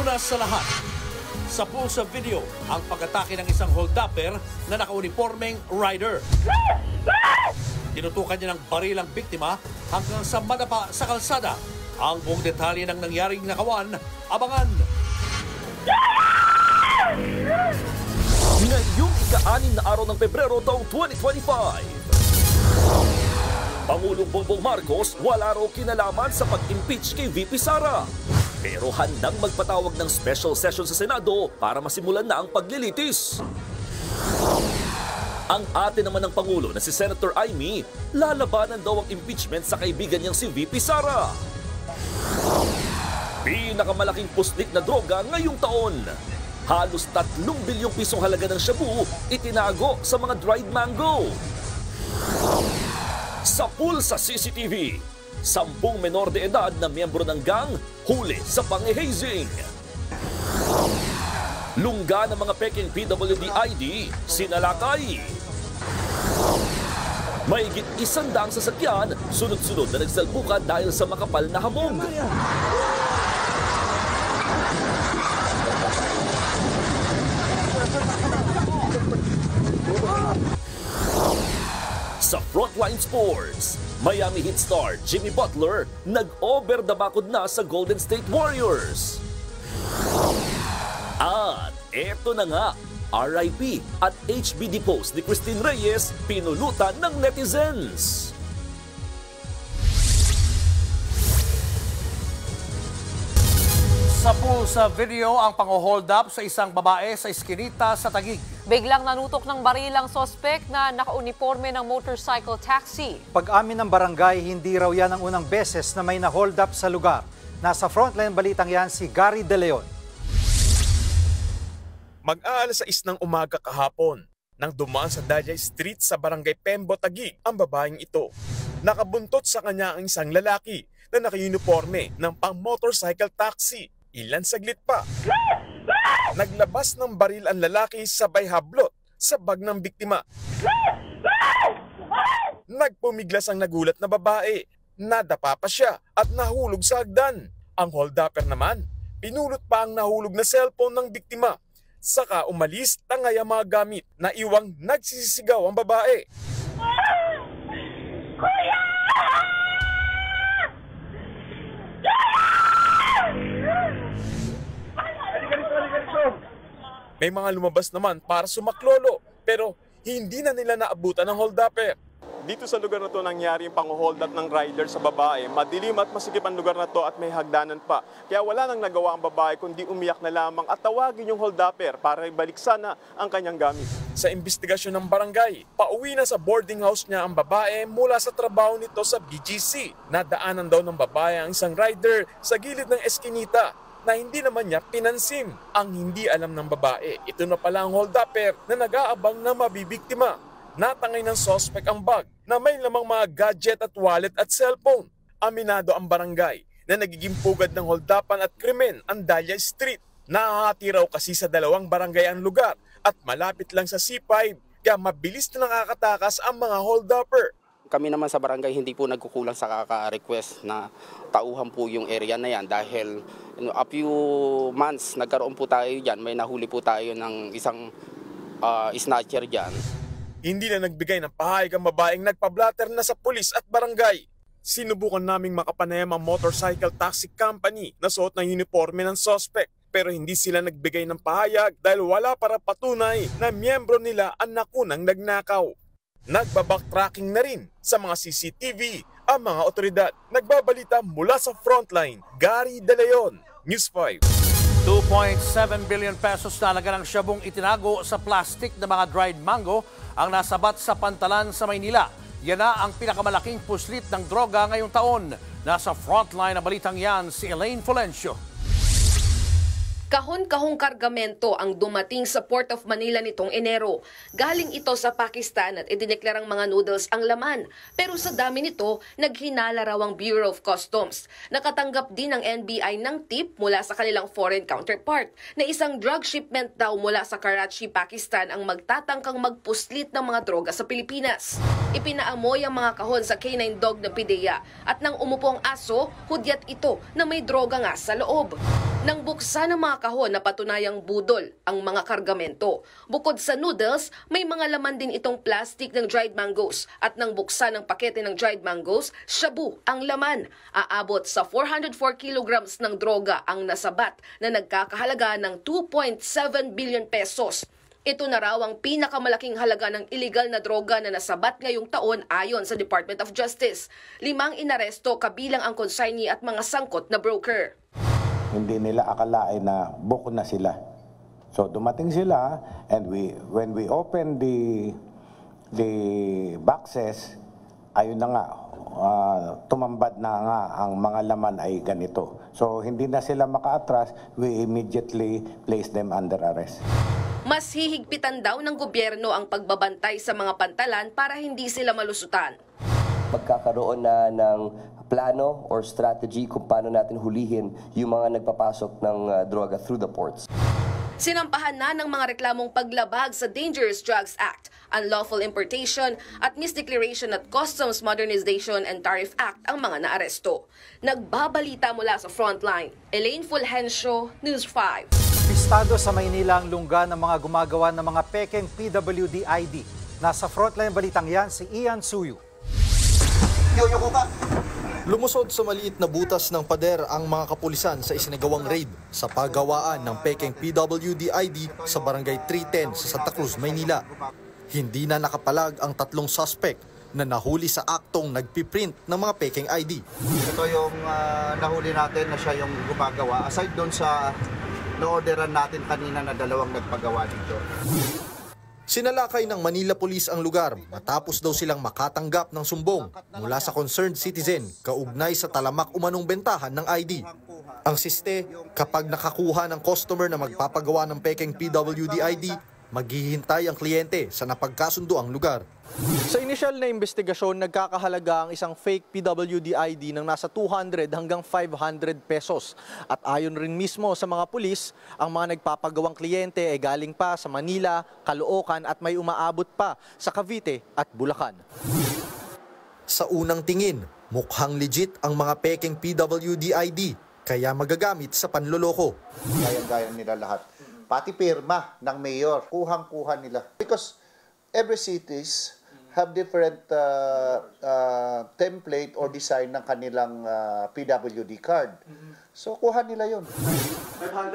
Una sa lahat, sa pulsa video ang pag-atake ng isang holdupper na nakauniformeng rider. Tinutukan niya ng baril ang biktima hanggang sa madapa sa kalsada. Ang buong detalye ng nangyaring nakawan, abangan. Ngayong ika-6 na araw ng Pebrero taong 2025, Pangulong Bongbong Marcos wala raw kinalaman sa pag-impeach kay VP Sara. Pero handang magpatawag ng special session sa Senado para masimulan na ang paglilitis. Ang ate naman ng Pangulo na si Senator Amy, lalabanan daw ang impeachment sa kaibigan niyang si VP Sara. Pinakamalaking puslik na droga ngayong taon. Halos 3 bilyong pisong halaga ng shabu itinago sa mga dried mango. Sa pulsa CCTV, 10 menor de edad na miyembro ng gang huli sa pang-hazing. Lungga ng mga peking PWD ID sinalakay. Mahigit 100 sasakyan sunod-sunod na nagsalpukan dahil sa makapal na hamog. Sa Frontline Sports, Miami Heat star Jimmy Butler nag-over the bakod na sa Golden State Warriors. At eto na nga, RIP at HBD post ni Christine Reyes pinulutan ng netizens. Sa pulsa video ang pang-hold up sa isang babae sa Eskinita sa Taguig. Biglang nanutok ng barilang sospek na nakauniforme ng motorcycle taxi. Pag-amin ng barangay, hindi raw yan ang unang beses na may na-hold up sa lugar. Nasa frontline balitang yan si Gary De Leon. Mag-aalas 6 ng umaga kahapon nang dumaan sa Daya Street sa Barangay Pembo, Taguig ang babaeng ito. Nakabuntot sa kanya ang isang lalaki na naka-uniforme ng pang-motorcycle taxi. Ilan saglit pa, naglabas ng baril ang lalaki sabay hablot sa bag ng biktima. Nagpumiglas ang nagulat na babae, nadapa pa siya at nahulog sa hagdan. Ang holdupper naman, pinulot pa ang nahulog na cellphone ng biktima. Saka umalis tangay ang mga gamit na iwang nagsisisigaw ang babae. Kuya! May mga lumabas naman para sumaklolo pero hindi na nila naabutan ng holdupper. Dito sa lugar na to nangyari yung pang-hold up ng rider sa babae. Madilim at masikip ang lugar na to at may hagdanan pa. Kaya wala nang nagawa ang babae kundi umiyak na lamang at tawagin yung holdupper para ibalik sana ang kanyang gamit. Sa investigasyon ng barangay, pauwi na sa boarding house niya ang babae mula sa trabaho nito sa BGC. Nadaanan daw ng babae ang isang rider sa gilid ng eskinita na hindi naman niya pinansin. Ang hindi alam ng babae, ito na pala ang holdupper na nag-aabang na mabibiktima. Natangay ng suspect ang bag na may lamang mga gadget at wallet at cellphone. Aminado ang barangay na nagiging pugad ng holdapan at krimen ang Dahlia Street. Nahahati raw kasi sa 2 barangay ang lugar at malapit lang sa C5 kaya mabilis na nakakatakas ang mga holdupper. Kami naman sa barangay hindi po nagkukulang sa kaka-request na tauhan po yung area na yan dahil a few months nagkaroon po tayo dyan, may nahuli po tayo ng isang snatcher dyan. Hindi na nagbigay ng pahayag ang babaeng nagpa-blatter na sa pulis at barangay. Sinubukan naming makapanayam ang motorcycle taxi company na suot ng uniforme ng suspect pero hindi sila nagbigay ng pahayag dahil wala para patunay na miyembro nila ang nakunang nagnakaw. Nagbabacktracking na rin sa mga CCTV ang mga otoridad. Nagbabalita mula sa frontline, Gary De Leon, News 5. 2.7 billion pesos na halaga ng syabong itinago sa plastic na mga dried mango ang nasabat sa Pantalan sa Maynila. Yan na ang pinakamalaking puslit ng droga ngayong taon. Nasa frontline na balitang yan si Elaine Fulencio. Kahon-kahong kargamento ang dumating sa Port of Manila nitong Enero. Galing ito sa Pakistan at idineklarang mga noodles ang laman. Pero sa dami nito, naghinala raw ang Bureau of Customs. Nakatanggap din ng NBI ng tip mula sa kanilang foreign counterpart na isang drug shipment daw mula sa Karachi, Pakistan ang magtatangkang magpuslit ng mga droga sa Pilipinas. Ipinaamoy ang mga kahon sa canine dog ng PIDEA at nang umupong aso, hudyat ito na may droga nga sa loob. Nang buksan ng mga kahon na patunayang budol ang mga kargamento. Bukod sa noodles, may mga laman din itong plastic ng dried mangoes. At nang buksan ng pakete ng dried mangoes, shabu ang laman. Aabot sa 404 kilograms ng droga ang nasabat na nagkakahalaga ng 2.7 billion pesos. Ito na raw ang pinakamalaking halaga ng iligal na droga na nasabat ngayong taon ayon sa Department of Justice. 5 inaresto kabilang ang consignee at mga sangkot na broker. Hindi nila akalain na buko na sila. So dumating sila and when we open the boxes, ayun na nga, tumambad na nga ang mga laman ay ganito. So hindi na sila makaatras, we immediately place them under arrest. Mas hihigpitan daw ng gobyerno ang pagbabantay sa mga pantalan para hindi sila malusutan. Magkakaroon na ng plano or strategy kung paano natin hulihin yung mga nagpapasok ng droga through the ports. Sinampahan na ng mga reklamong paglabag sa Dangerous Drugs Act, Unlawful Importation at Misdeclaration at Customs Modernization and Tariff Act ang mga naaresto. Nagbabalita mula sa Frontline, Elaine Fulgencio, News 5. Listado sa Maynila ang lungga ng mga gumagawa ng mga pekeng PWD ID. Nasa Frontline balitang yan si Ian Suyu. Lumusod sa maliit na butas ng pader ang mga kapulisan sa isinagawang raid sa paggawaan ng pekeng PWD ID sa Barangay 310 sa Santa Cruz, Maynila. Hindi na nakapalag ang 3 suspect na nahuli sa aktong nagpiprint ng mga pekeng ID. Ito yung nahuli natin na siya yung gumagawa. Aside doon sa na-orderan natin kanina na 2 nagpagawa dito. Sinalakay ng Manila Police ang lugar matapos daw silang makatanggap ng sumbong mula sa concerned citizen kaugnay sa talamak umanong bentahan ng ID. Ang siste, kapag nakakuha ng customer na magpapagawa ng pekeng PWD ID, maghihintay ang kliyente sa napagkasundo ang lugar. Sa inisyal na investigasyon, nagkakahalaga ang isang fake PWD ID ng nasa 200 hanggang 500 pesos. At ayon rin mismo sa mga pulis, ang mga nagpapagawang kliyente ay galing pa sa Manila, Caloocan at may umaabot pa sa Cavite at Bulacan. Sa unang tingin, mukhang legit ang mga pekeng PWD ID, kaya magagamit sa panloloko. Gaya nila lahat. Pati pirma ng mayor, kuhang-kuha nila. Because every cities have different template or design ng kanilang PWD card. So, kuha nila yun.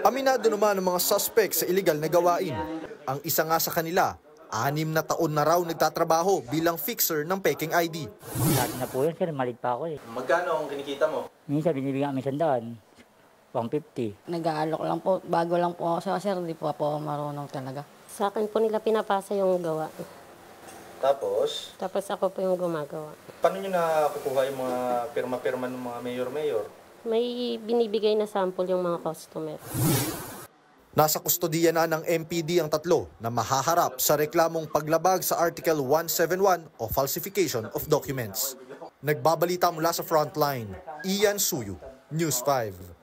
Aminado naman ang mga suspect sa illegal na gawain. Ang isa nga sa kanila, 6 na taon na raw nagtatrabaho bilang fixer ng pekeng ID. Dati na po yun, sir. Malit pa ako eh. Magkano ang kinikita mo? Minsan, binibigyan kami 100. 150. Nag-aalok lang po. Bago lang po ako sa sir. Hindi po ako marunong talaga. Sa akin po nila pinapasa yung gawa. Tapos? Tapos ako po yung gumagawa. Paano nyo nakukuha yung mga pirma-pirma ng mga mayor-mayor? May binibigay na sample yung mga customer. Nasa kustodiya na ng MPD ang 3 na mahaharap sa reklamong paglabag sa Article 171 o falsification of documents. Nagbabalita mula sa Frontline, Ian Suyu, News 5.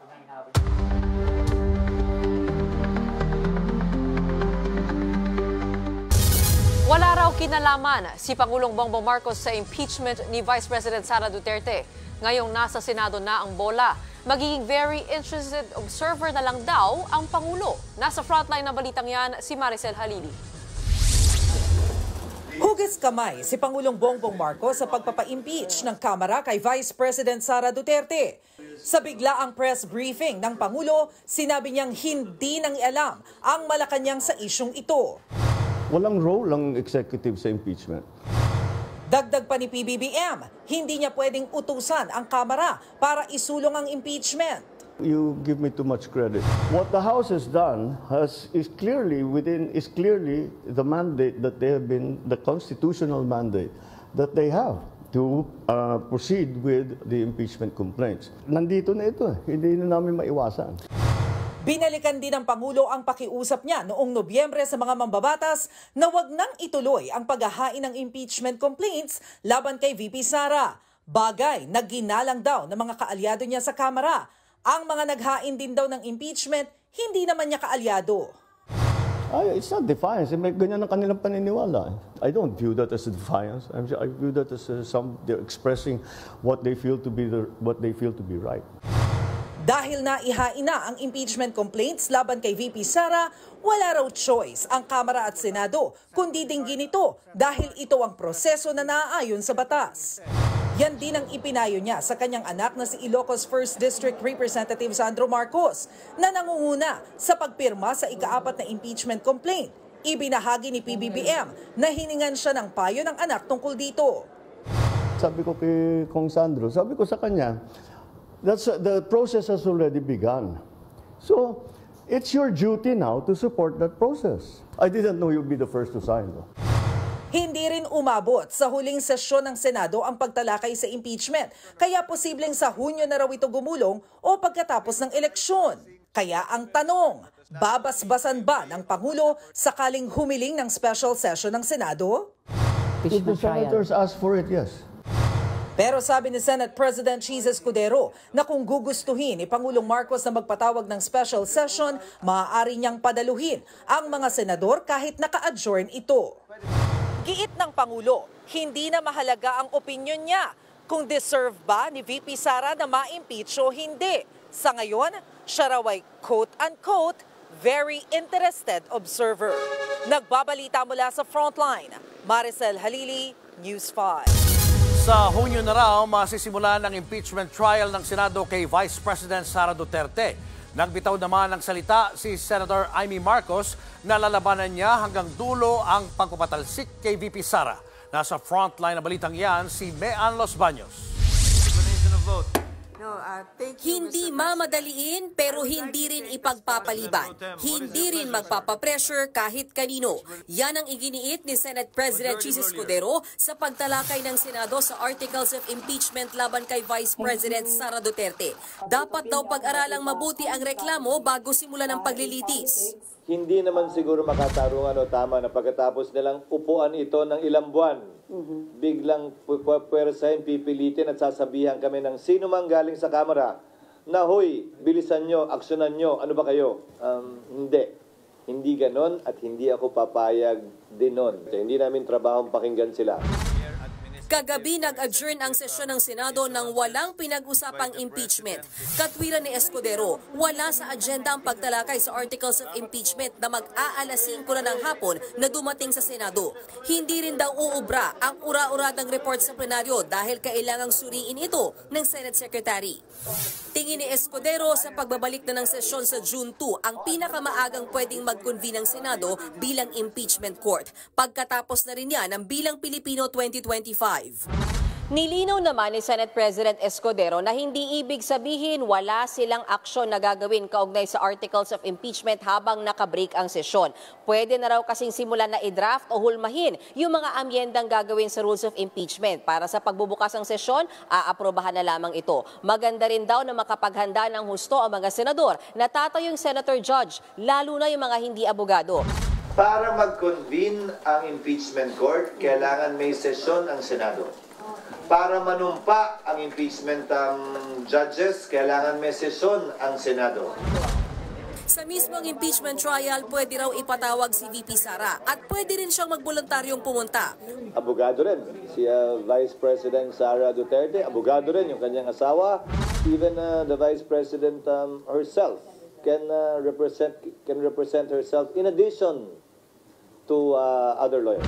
Wala raw kinalaman si Pangulong Bongbong Marcos sa impeachment ni Vice President Sara Duterte. Ngayong nasa Senado na ang bola, magiging very interested observer na lang daw ang Pangulo. Nasa frontline ng balitang yan, si Maricel Halili. Hugas kamay si Pangulong Bongbong Marcos sa pagpapa-impeach ng Kamara kay Vice President Sara Duterte. Sa biglaang press briefing ng Pangulo, sinabi niyang hindi nang alam ang Malacanang sa isyong ito. Walang role ang executive sa impeachment. Dagdag pa ni PBBM, hindi niya pwedeng utusan ang Kamara para isulong ang impeachment. You give me too much credit. What the House has done is clearly the mandate that they have been, the constitutional mandate that they have to proceed with the impeachment complaints. Nandito na ito, hindi na namin maiwasan. Binalikan din ng Pangulo ang pakiusap niya noong Nobyembre sa mga mambabatas na wag nang ituloy ang paghahain ng impeachment complaints laban kay VP Sara. Bagay na ginalang daw ng mga kaalyado niya sa Kamara. Ang mga naghain din daw ng impeachment, hindi naman niya kaalyado. It's not defiance. May ganyan ang kanilang paniniwala. I don't view that as a defiance. I view that as they're expressing what they feel to be right. Dahil naihain na ang impeachment complaints laban kay VP Sara, wala raw choice ang Kamara at Senado kundi dinggin ito dahil ito ang proseso na naaayon sa batas. Yan din ang ipinayo niya sa kanyang anak na si Ilocos 1st District Representative Sandro Marcos na nangunguna sa pagpirma sa ika-4 na impeachment complaint. Ibinahagi ni PBBM na hiningan siya ng payo ng anak tungkol dito. Sabi ko kay Kong Sandro, sabi ko sa kanya, the process has already begun. So, it's your duty now to support that process. I didn't know you'd be the first to sign though. Hindi rin umabot sa huling sesyon ng Senado ang pagtalakay sa impeachment, kaya posibleng sa Hunyo na raw ito gumulong o pagkatapos ng eleksyon. Kaya ang tanong, babasbasan ba ng Pangulo sakaling humiling ng special session ng Senado? If the senators ask for it, yes. Pero sabi ni Senate President Cheese Escudero na kung gugustuhin ni Pangulong Marcos na magpatawag ng special session, maaari niyang padaluhin ang mga senador kahit naka-adjourn ito. Giit ng Pangulo, hindi na mahalaga ang opinyon niya kung deserve ba ni VP Sara na ma-impeach o hindi. Sa ngayon, siya raw ay quote-unquote very interested observer. Nagbabalita mula sa Frontline, Maricel Halili, News 5. Sa Hunyo na raw, masisimulan ang impeachment trial ng Senado kay Vice President Sara Duterte. Nagbitaw naman ng salita si Senator Amy Marcos na lalabanan niya hanggang dulo ang pagpapatalsik kay VP Sara. Nasa frontline na balitang yan si Mean Los Baños. Hindi mamadaliin pero hindi rin ipagpapaliban. Hindi rin magpapapressure kahit kanino. Yan ang iginiit ni Senate President Cheese Escudero sa pagtalakay ng Senado sa Articles of Impeachment laban kay Vice President Sara Duterte. Dapat daw pag-aralang mabuti ang reklamo bago simulan ang paglilitis. Hindi naman siguro makatarungan o tama na pagkatapos nilang upuan ito ng ilang buwan. Biglang pwersahin, pipilitin at sasabihan kami ng sino mang galing sa Kamara na, hoy, bilisan nyo, aksyonan nyo, ano ba kayo? Hindi. Hindi ganon at hindi ako papayag din nun. Hindi namin trabahong pakinggan sila. Kagabi nag-adjourn ang sesyon ng Senado nang walang pinag-usapang impeachment. Katwiran ni Escudero, wala sa agenda ang pagtalakay sa Articles of Impeachment na mag-aalas 5 na ng hapon na dumating sa Senado. Hindi rin daw uubra ang ura-uradang report sa plenaryo dahil kailangang suriin ito ng Senate Secretary. Tingin ni Escudero sa pagbabalik na ng sesyon sa June 2 ang pinakamaagang pwedeng mag-convene ng Senado bilang impeachment court. Pagkatapos na rin yan ang bilang Pilipino 2025. Nilinaw naman ni Senate President Escudero na hindi ibig sabihin wala silang aksyon na gagawin kaugnay sa Articles of Impeachment habang nakabreak ang sesyon. Pwede na raw kasing simulan na i-draft o hulmahin yung mga amyendang gagawin sa Rules of Impeachment. Para sa pagbubukas ng sesyon, aaprobahan na lamang ito. Maganda rin daw na makapaghanda ng husto ang mga senador na tatayong senator judge, lalo na yung mga hindi abogado. Para mag-convene ang impeachment court, kailangan may sesyon ang Senado. Para manumpa ang impeachment judges, kailangan may sesyon ang Senado. Sa mismong impeachment trial, pwede raw ipatawag si VP Sara at pwede rin siyang magboluntaryong pumunta. Abogado rin. Si Vice President Sara Duterte, abogado rin yung kanyang asawa. Even the Vice President herself can represent herself in addition to other lawyers.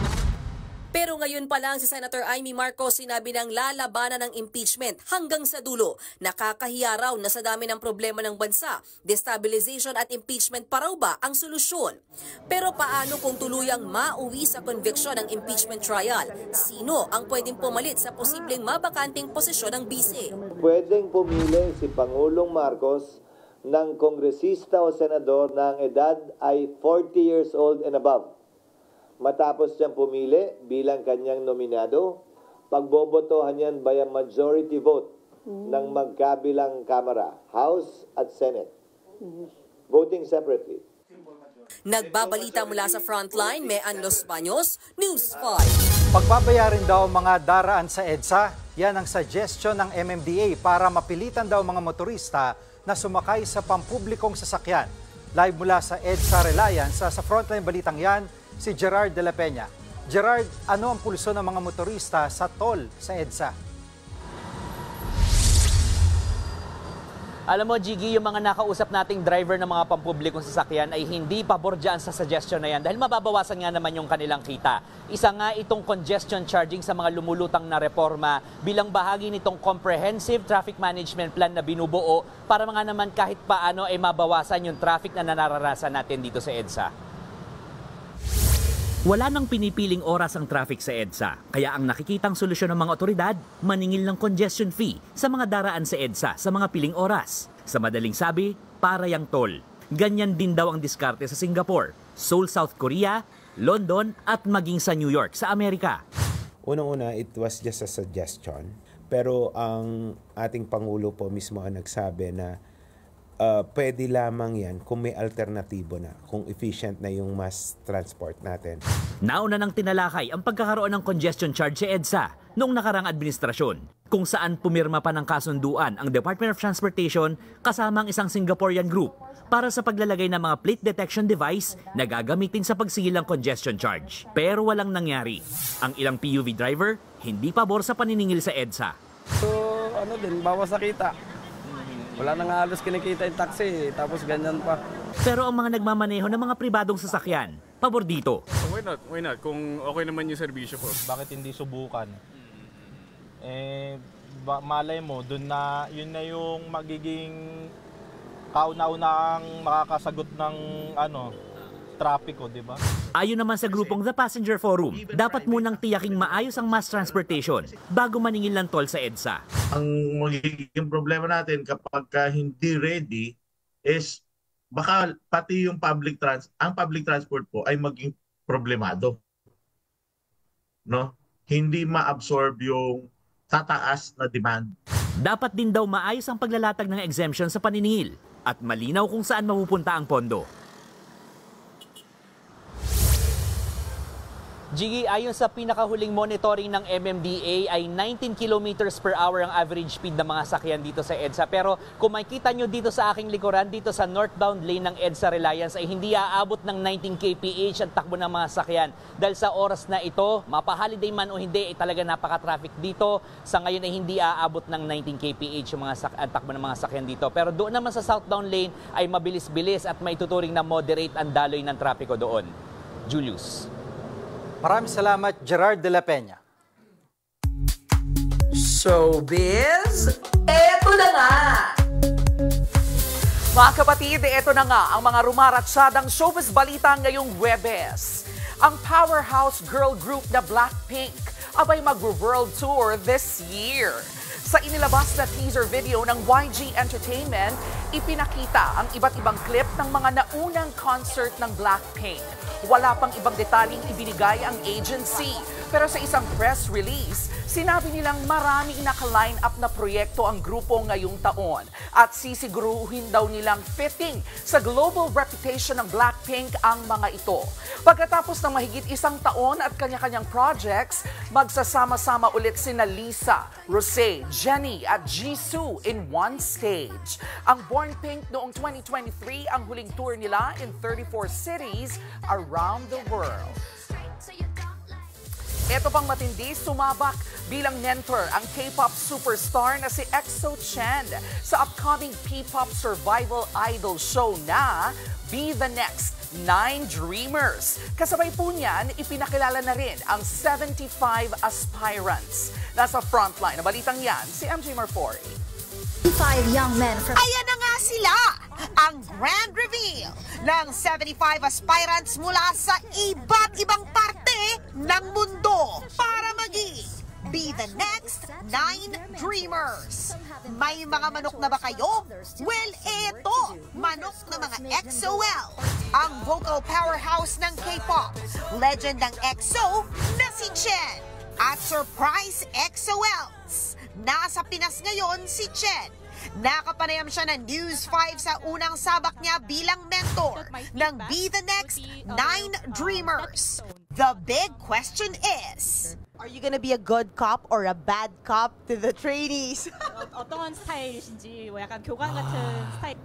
Pero ngayon pa lang si Senator Amy Marcos sinabi ng lalabanan ng impeachment hanggang sa dulo. Nakakahiya raw na sa dami ng problema ng bansa, destabilization at impeachment pa raw ba ang solusyon? Pero paano kung tuluyang mauwi sa conviction ng impeachment trial? Sino ang pwedeng pumalit sa posibleng mabakanting posisyon ng bise? Pwedeng pumili si Pangulong Marcos ng kongresista o senador na ang edad ay 40 years old and above. Matapos siyang pumili bilang kanyang nominado, pagbobotohan yan by a majority vote ng magkabilang Kamara, House at Senate. Voting separately. Nagbabalita mula sa Frontline, Mean Los Baños, News 5. Pagbabayarin daw mga daraan sa EDSA, yan ang suggestion ng MMDA para mapilitan daw mga motorista na sumakay sa pampublikong sasakyan. Live mula sa EDSA Reliance, sa Frontline balitang yan, si Gerard de la Peña. Gerard, ano ang pulso ng mga motorista sa toll sa EDSA? Alam mo, Jiggy, yung mga nakausap nating driver ng mga pampublikong sasakyan ay hindi pabor dyan sa suggestion na yan dahil mababawasan nga naman yung kanilang kita. Isa nga itong congestion charging sa mga lumulutang na reforma bilang bahagi nitong comprehensive traffic management plan na binubuo para mga naman kahit paano ay mabawasan yung traffic na nararanasan natin dito sa EDSA. Wala nang pinipiling oras ang traffic sa EDSA, kaya ang nakikitang solusyon ng mga otoridad, maningil ng congestion fee sa mga daraan sa EDSA sa mga piling oras. Sa madaling sabi, para yang toll. Ganyan din daw ang diskarte sa Singapore, Seoul, South Korea, London at maging sa New York sa Amerika. Unang-una, it was just a suggestion. Pero ang ating Pangulo po mismo ang nagsabi na pwede lamang yan kung may alternatibo na, kung efficient na yung mass transport natin. Nauna nang tinalakay ang pagkakaroon ng congestion charge sa EDSA noong nakarang administrasyon, kung saan pumirma pa ng kasunduan ang Department of Transportation kasama ang isang Singaporean group para sa paglalagay ng mga plate detection device na gagamitin sa pagsigil ng congestion charge. Pero walang nangyari. Ang ilang PUV driver hindi pabor sa paniningil sa EDSA. So bawas sa kita. Wala nang halos kinikita yung taxi, tapos ganyan pa. Pero ang mga nagmamaneho ng mga pribadong sasakyan, pabor dito. So why not? Kung okay naman yung serbisyo ko. Bakit hindi subukan? Malay mo, yun na yung magiging kauna-unang makakasagot ng trapiko, di ba? Ayon naman sa grupong The Passenger Forum, dapat munang tiyaking maayos ang mass transportation bago maningil ng toll sa EDSA. Ang magiging problema natin kapag hindi ready is baka pati yung public transport po ay maging problemado. No? Hindi ma-absorb yung tataas na demand. Dapat din daw maayos ang paglalatag ng exemption sa paniningil at malinaw kung saan mapupunta ang pondo. Jiggy, ayon sa pinakahuling monitoring ng MMDA ay 19 kilometers per hour ang average speed ng mga sakyan dito sa EDSA. Pero kung makikita nyo dito sa aking likuran, dito sa northbound lane ng EDSA Reliance ay hindi aabot ng 19 kph ang takbo ng mga sakyan. Dahil sa oras na ito, mapa-holiday man o hindi, ay talaga napaka-traffic dito. Sa ngayon ay hindi aabot ng 19 kph yung ang takbo ng mga sakyan dito. Pero doon naman sa southbound lane ay mabilis-bilis at may tuturing na moderate ang daloy ng trapiko doon. Julius. Maraming salamat, Gerard de la Peña. Showbiz, eto na nga! Mga kapatid, eto na nga ang mga rumaratsadang showbiz balita ngayong Huwebes. Ang powerhouse girl group na Blackpink abay mag-world tour this year. Sa inilabas na teaser video ng YG Entertainment, ipinakita ang iba't ibang clip ng mga naunang concert ng Blackpink. Wala pang ibang detaling ibinigay ang agency. Pero sa isang press release, sinabi nilang marami naka-line up na proyekto ang grupo ngayong taon at sisiguruhin daw nilang fitting sa global reputation ng Blackpink ang mga ito. Pagkatapos ng mahigit isang taon at kanya-kanyang projects, magsasama-sama ulit sina Lisa, Rosé, Jennie at Jisoo in one stage. Ang Born Pink noong 2023 ang huling tour nila in 34 cities around the world. Ito pang matindi, sumabak bilang mentor ang K-pop superstar na si EXO Chen sa upcoming P-pop survival idol show na Be the Next 9 Dreamers. Kasabay po niyan, ipinakilala na rin ang 75 aspirants. Nasa frontline na balitang yan, si MJ Marfori. 5 young men from... Ayan na nga sila! Ang grand reveal ng 75 aspirants mula sa iba't ibang parte ng mundo para maging Be the Next 9 Dreamers. May mga manok na ba kayo? Well, eto, manok na mga EXO-L. Ang vocal powerhouse ng K-pop, legend ng EXO na si Chen. At surprise EXO-Ls. Nasa Pinas ngayon si Chen. Nakapanayam siya ng News 5 sa unang sabak niya bilang mentor ng Be the Next 9 Dreamers. The big question is, are you gonna be a good cop or a bad cop to the trainees? 어떤 스타일이신지 약간 교관 같은 스타일.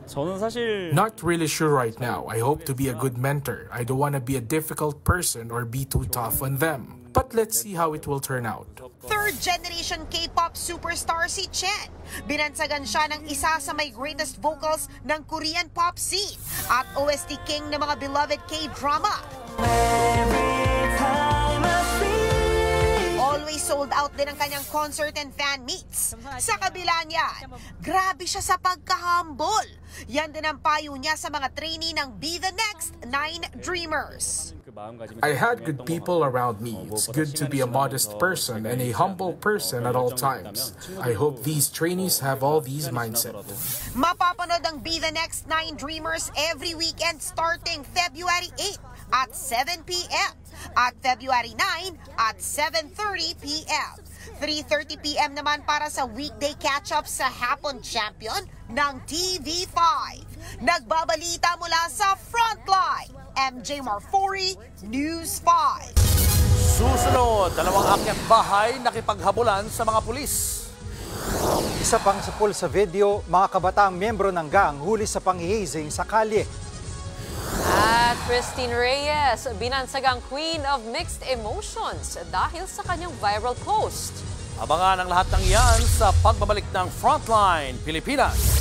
저는 사실 not really sure right now. I hope to be a good mentor. I don't want to be a difficult person or be too tough on them. But let's see how it will turn out. Third-generation K-pop superstar si Chen. Binansagan siya ng isa sa may greatest vocals ng Korean pop scene at OST king ng mga beloved K-drama. Always sold out din ang kanyang concert and fan meets. Sa kabila niyan, grabe siya sa pagka-humble. Yan din ang payo niya sa mga trainee ng Be The Next 9 Dreamers. I had good people around me. It's good to be a modest person and a humble person at all times. I hope these trainees have all these mindsets. Mapapanood ang Be The Next 9 Dreamers every weekend starting February 8 at 7 p.m. at February 9 at 7:30 p.m. 3:30 p.m. naman para sa weekday catch-up sa Hapon Champion ng TV5. Nagbabalita mula sa Frontline, MJ Marfori, News 5. Susunod, dalawang akyat bahay nakipaghabulan sa mga pulis. Isa pang sapul sa video, mga kabataang miyembro ng gang huli sa panghihizing sa kalye. At Christine Reyes, binansagang queen of mixed emotions dahil sa kanyang viral post. Abangan ang lahat ng iyan sa pagbabalik ng Frontline Pilipinas.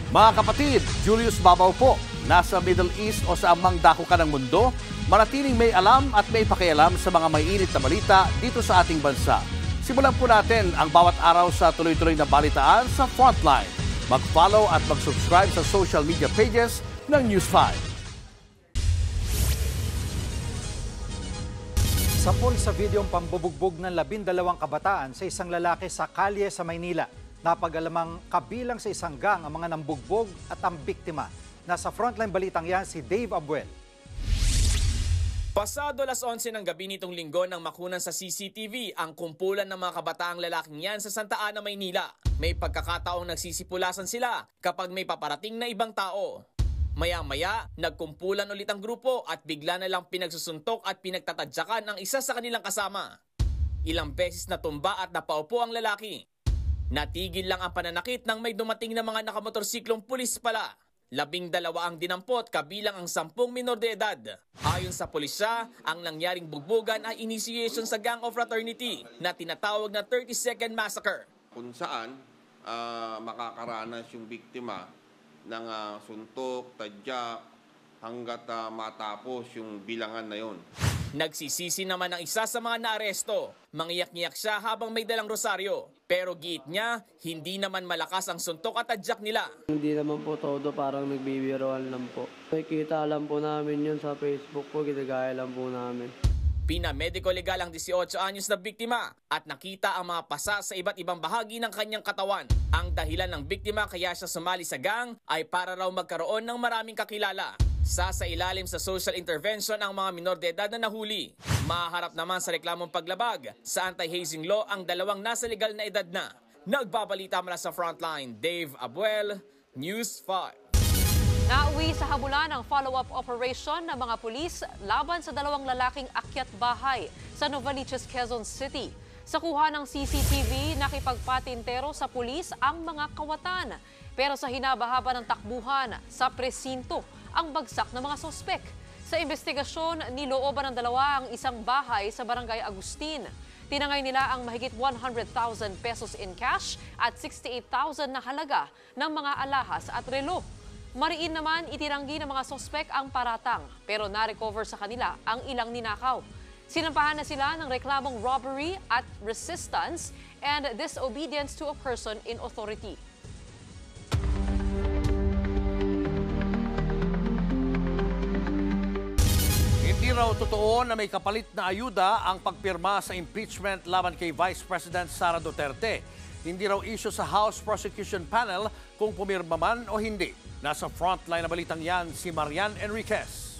Mga kapatid, Julius Babaw po. Nasa Middle East o sa amang dako ka ng mundo, manatiling may alam at may pakialam sa mga may init na balita dito sa ating bansa. Simulan po natin ang bawat araw sa tuloy-tuloy na balitaan sa Frontline. Mag-follow at mag-subscribe sa social media pages ng News 5. Sapul sa videong pambubugbog ng 12 kabataan sa isang lalaki sa kalye sa Maynila. Napag-alamang kabilang sa isang gang ang mga nambugbog at ang biktima. Nasa Frontline balitang yan si Dave Abuel. Pasado alas 11 ng gabi nitong linggo nang makunan sa CCTV ang kumpulan ng mga kabataang lalaking yan sa Santa Ana, Maynila. May pagkakataong nagsisipulasan sila kapag may paparating na ibang tao. Maya-maya, nagkumpulan ulit ang grupo at bigla na lang pinagsusuntok at pinagtatadyakan ang isa sa kanilang kasama. Ilang beses na tumba at napaupo ang lalaki. Natigil lang ang pananakit nang may dumating na mga nakamotorsiklong pulis pala. 12 ang dinampot kabilang ang 10 minor de edad. Ayon sa pulisya, ang nangyaring bugbugan ay initiation sa Gang of Fraternity na tinatawag na 30-second massacre. Kung saan makakaranas yung biktima ng suntok, tadyak, hanggat matapos yung bilangan na yon. Nagsisisi naman ang isa sa mga naaresto. Mangiyak-ngiyak siya habang may dalang rosaryo. Pero giit niya, hindi naman malakas ang suntok at tadyak nila. Hindi naman po todo, parang nagbibiroan lang po. Nakikita lang po namin yun sa Facebook po, ginagaya lang po namin. Pinamediko legal ang 18 anyos na biktima at nakita ang mga pasa sa iba't ibang bahagi ng kanyang katawan. Ang dahilan ng biktima kaya siya sumali sa gang ay para raw magkaroon ng maraming kakilala. Sa ilalim sa social intervention ang mga minor de edad na nahuli. Maharap naman sa reklamong paglabag sa anti-hazing law ang dalawang nasa legal na edad na. Nagbabalita mula sa Frontline, Dave Abuel, News 5. Nauwi sa habulan ang follow-up operation ng mga pulis laban sa dalawang lalaking akyat bahay sa Novaliches, Quezon City. Sa kuha ng CCTV, nakipagpatintero sa pulis ang mga kawatan. Pero sa hinabahaba ng takbuhan sa presinto, ang bagsak ng mga sospek. Sa investigasyon, nilooban ng dalawa ang isang bahay sa Barangay Agustin. Tinangay nila ang mahigit 100,000 pesos in cash at 68,000 na halaga ng mga alahas at relo. Mariin naman itinanggi ng mga sospek ang paratang pero na-recover sa kanila ang ilang ninakaw. Sinampahan na sila ng reklamong robbery at resistance and disobedience to a person in authority. Hindi raw totoo na may kapalit na ayuda ang pagpirma sa impeachment laban kay Vice President Sara Duterte. Hindi raw issue sa House Prosecution Panel kung pumirma man o hindi. Nasa Frontline na balitang yan si Marian Enriquez.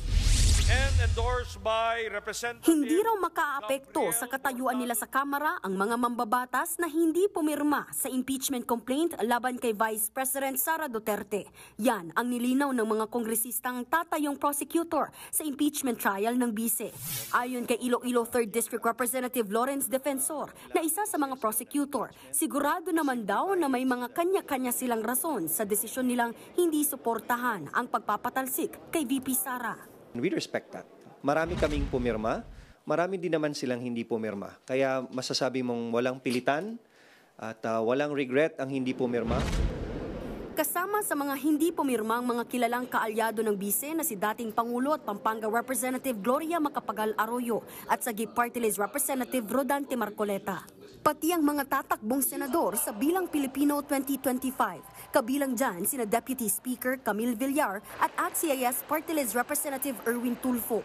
and endorsed by Representative... Hindi raw makaapekto sa katayuan nila sa Kamara ang mga mambabatas na hindi pumirma sa impeachment complaint laban kay Vice President Sara Duterte. Yan ang nilinaw ng mga kongresistang tatayong prosecutor sa impeachment trial ng bise. Ayon kay Iloilo 3rd District Representative Lawrence Defensor na isa sa mga prosecutor, sigurado naman daw na may mga kanya-kanya silang rason sa desisyon nilang hindi suportahan ang pagpapatalsik kay VP Sara. We respect that. Marami kaming pumirma, marami din naman silang hindi pumirma. Kaya masasabi mong walang pilitan at walang regret ang hindi pumirma. Kasama sa mga hindi pumirma ang mga kilalang kaalyado ng bise na si dating Pangulo at Pampanga Representative Gloria Macapagal Arroyo at Sagip Party List Representative Rodante Marcoleta. Pati ang mga tatakbong senador sa Bilang Pilipino 2025. Kabilang dyan sina Deputy Speaker Camille Villar at ACT-CIS Party List Representative Erwin Tulfo.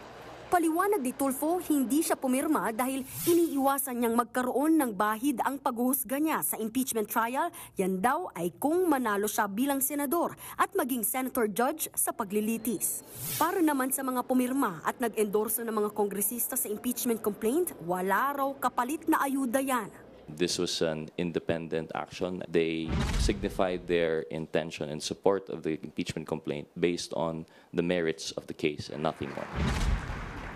Paliwanag ni Tulfo, hindi siya pumirma dahil iniiwasan niyang magkaroon ng bahid ang paghuhusga niya sa impeachment trial. Yan daw ay kung manalo siya bilang senador at maging senator judge sa paglilitis. Para naman sa mga pumirma at nag-endorso ng mga kongresista sa impeachment complaint, wala raw kapalit na ayuda yan. This was an independent action. They signified their intention and support of the impeachment complaint based on the merits of the case and nothing more.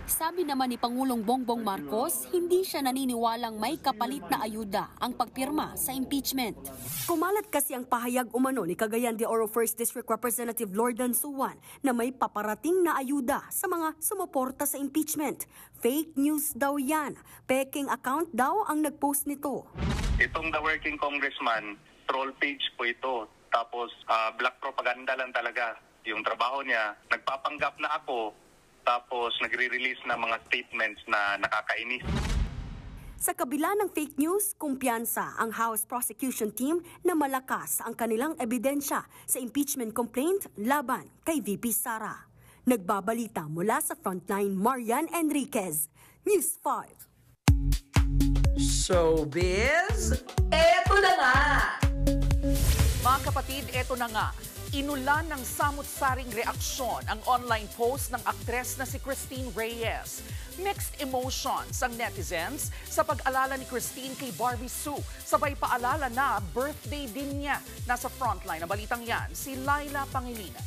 Sabi naman ni Pangulong Bongbong Marcos, hindi siya naniniwalang may kapalit na ayuda ang pagpirma sa impeachment. Kumalat kasi ang pahayag umano ni Cagayan de Oro 1st District Representative Lordan Suwan na may paparating na ayuda sa mga sumuporta sa impeachment. Fake news daw yan. Peking account daw ang nagpost nito. Itong The Working Congressman, troll page po ito. Tapos black propaganda lang talaga yung trabaho niya. Nagpapanggap na ako. Tapos nagre-release ng mga statements na nakakainis. Sa kabila ng fake news, kumpiyansa ang House Prosecution Team na malakas ang kanilang ebidensya sa impeachment complaint laban kay VP Sara. Nagbabalita mula sa Frontline, Marian Enriquez, News 5. Showbiz, eto na nga! Mga kapatid, eto na nga. Inulan ng samut-saring reaksyon ang online post ng aktres na si Christine Reyes. Mixed emotions ang netizens sa pag-alala ni Christine kay Barbie Sue. Sabay paalala na birthday din niya. Nasa frontline ng balitang yan, si Laila Pangilinan.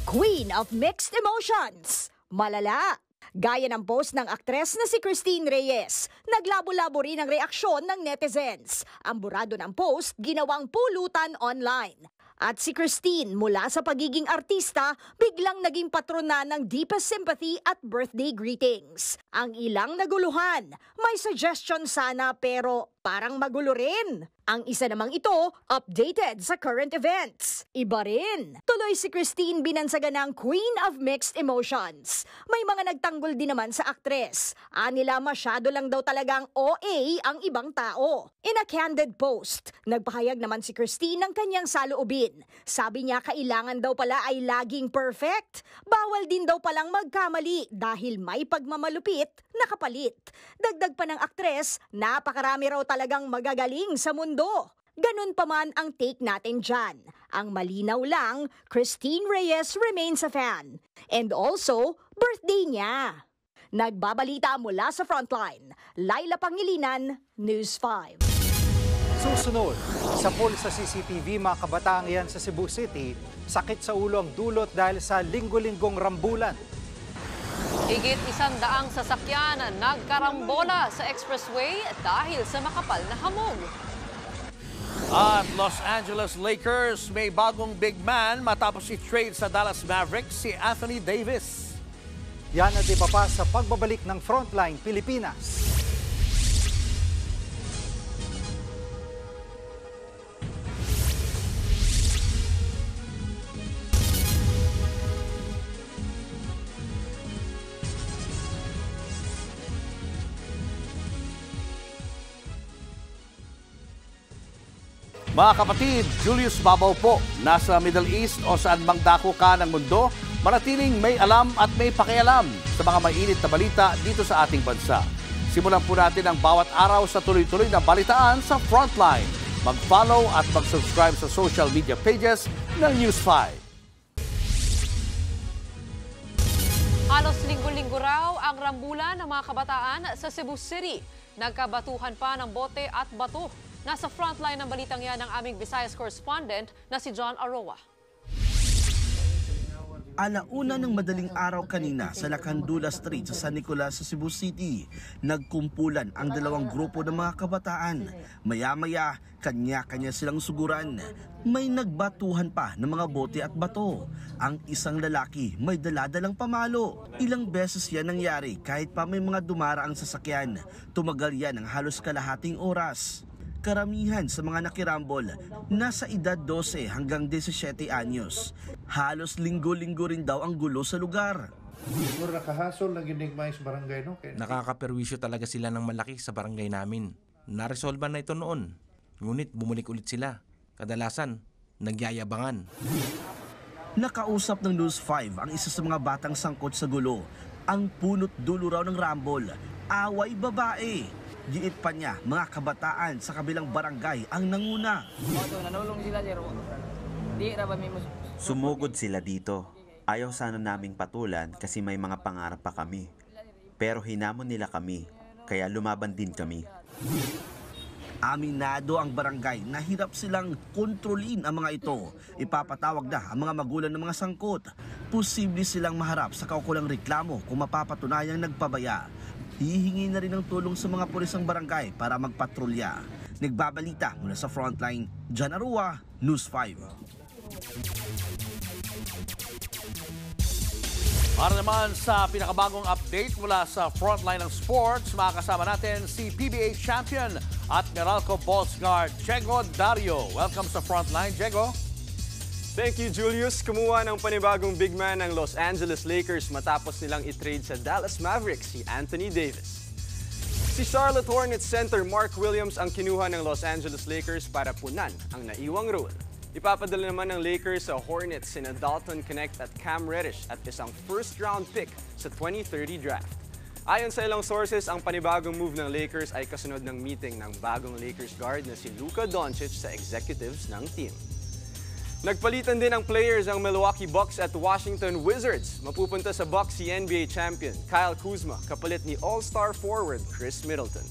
Queen of Mixed Emotions, malala. Gaya ng post ng aktres na si Christine Reyes, naglabo-labo rin ang reaksyon ng netizens. Ang burado ng post, ginawang pulutan online. At si Christine, mula sa pagiging artista, biglang naging patrona ng deepest sympathy at birthday greetings. Ang ilang naguluhan, may suggestion sana pero parang magulo rin. Ang isa namang ito, updated sa current events. Iba rin. Tuloy si Christine binansagan ng Queen of Mixed Emotions. May mga nagtanggol din naman sa aktres. Anila masyado lang daw talagang OA ang ibang tao. In a candid post, nagpahayag naman si Christine ng kanyang saloobin. Sabi niya kailangan daw pala ay laging perfect. Bawal din daw palang magkamali dahil may pagmamalupit na kapalit. Dagdag pa ng aktres, napakarami raw talagang magagaling sa mundo. Ganun pa man ang take natin dyan. Ang malinaw lang, Christine Reyes remains a fan. And also, birthday niya. Nagbabalita mula sa Frontline, Laila Pangilinan, News 5. Susunod, sa poll sa CCTV, mga kabataang yan sa Cebu City, sakit sa ulo ang dulot dahil sa linggo-linggong rambulan. Higit 100 sasakyan na nagkarambola sa expressway dahil sa makapal na hamog. At Los Angeles Lakers may bagong big man matapos i-trade sa Dallas Mavericks si Anthony Davis. Yan at iba pa sa pagbabalik ng Frontline Pilipinas. Mga kapatid, Julius Babaw po, nasa Middle East o saan mang dako ka ng mundo, manatiling may alam at may pakialam sa mga mainit na balita dito sa ating bansa. Simulan po natin ang bawat araw sa tuloy-tuloy na balitaan sa Frontline. Mag-follow at mag-subscribe sa social media pages ng News 5. Halos linggo-linggo raw ang rambulan ng mga kabataan sa Cebu City. Nagkabatuhan pa ng bote at bato. Nasa frontline ng balitang yan ang aming Visayas correspondent na si John Aroa. Alauna ng madaling araw kanina sa Lacandula Street sa San Nicolas sa Cebu City. Nagkumpulan ang dalawang grupo ng mga kabataan. Maya-maya, kanya-kanya silang suguran. May nagbatuhan pa ng mga bote at bato. Ang isang lalaki may daladalang pamalo. Ilang beses yan nangyari kahit pa may mga dumaraang sasakyan. Tumagal yan ng halos kalahating oras. Karamihan sa mga nakirambol, nasa edad 12 hanggang 17 anyos. Halos linggo-linggo rin daw ang gulo sa lugar. Nakahasol na ginigmay sa barangay, no? Nakakaperwisyo talaga sila ng malaki sa barangay namin. Naresolban na ito noon. Ngunit bumalik ulit sila. Kadalasan, nagyayabangan. Nakausap ng News 5 ang isa sa mga batang sangkot sa gulo. Ang punot dulo raw ng rambol, away babae. Giit pa niya, mga kabataan sa kabilang barangay ang nanguna. Sumugod sila dito. Ayaw sana naming patulan kasi may mga pangarap pa kami. Pero hinamon nila kami, kaya lumaban din kami. Aminado ang barangay na hirap silang kontrolin ang mga ito. Ipapatawag na ang mga magulang ng mga sangkot. Posible silang maharap sa kaukulang reklamo kung mapapatunayang nagpabaya. Hihingi na rin ng tulong sa mga pulisang barangay para magpatrolya. Nagbabalita mula sa frontline, John Arua, News 5. Para naman sa pinakabagong update mula sa frontline ng sports, makakasama natin si PBA champion at Meralco Balls guard, Diego Dario. Welcome sa frontline, Diego. Thank you, Julius. Kumuha ng panibagong big man ng Los Angeles Lakers matapos nilang i-trade sa Dallas Mavericks si Anthony Davis. Si Charlotte Hornets center Mark Williams ang kinuha ng Los Angeles Lakers para punan ang naiwang role. Ipapadala naman ng Lakers sa Hornets sina Dalton Knecht at Cam Reddish at isang first-round pick sa 2030 draft. Ayon sa ilang sources, ang panibagong move ng Lakers ay kasunod ng meeting ng bagong Lakers guard na si Luka Doncic sa executives ng team. Nagpalitan din ang players ang Milwaukee Bucks at Washington Wizards. Mapupunta sa Bucks si NBA champion Kyle Kuzma kapalit ni All-Star forward Chris Middleton.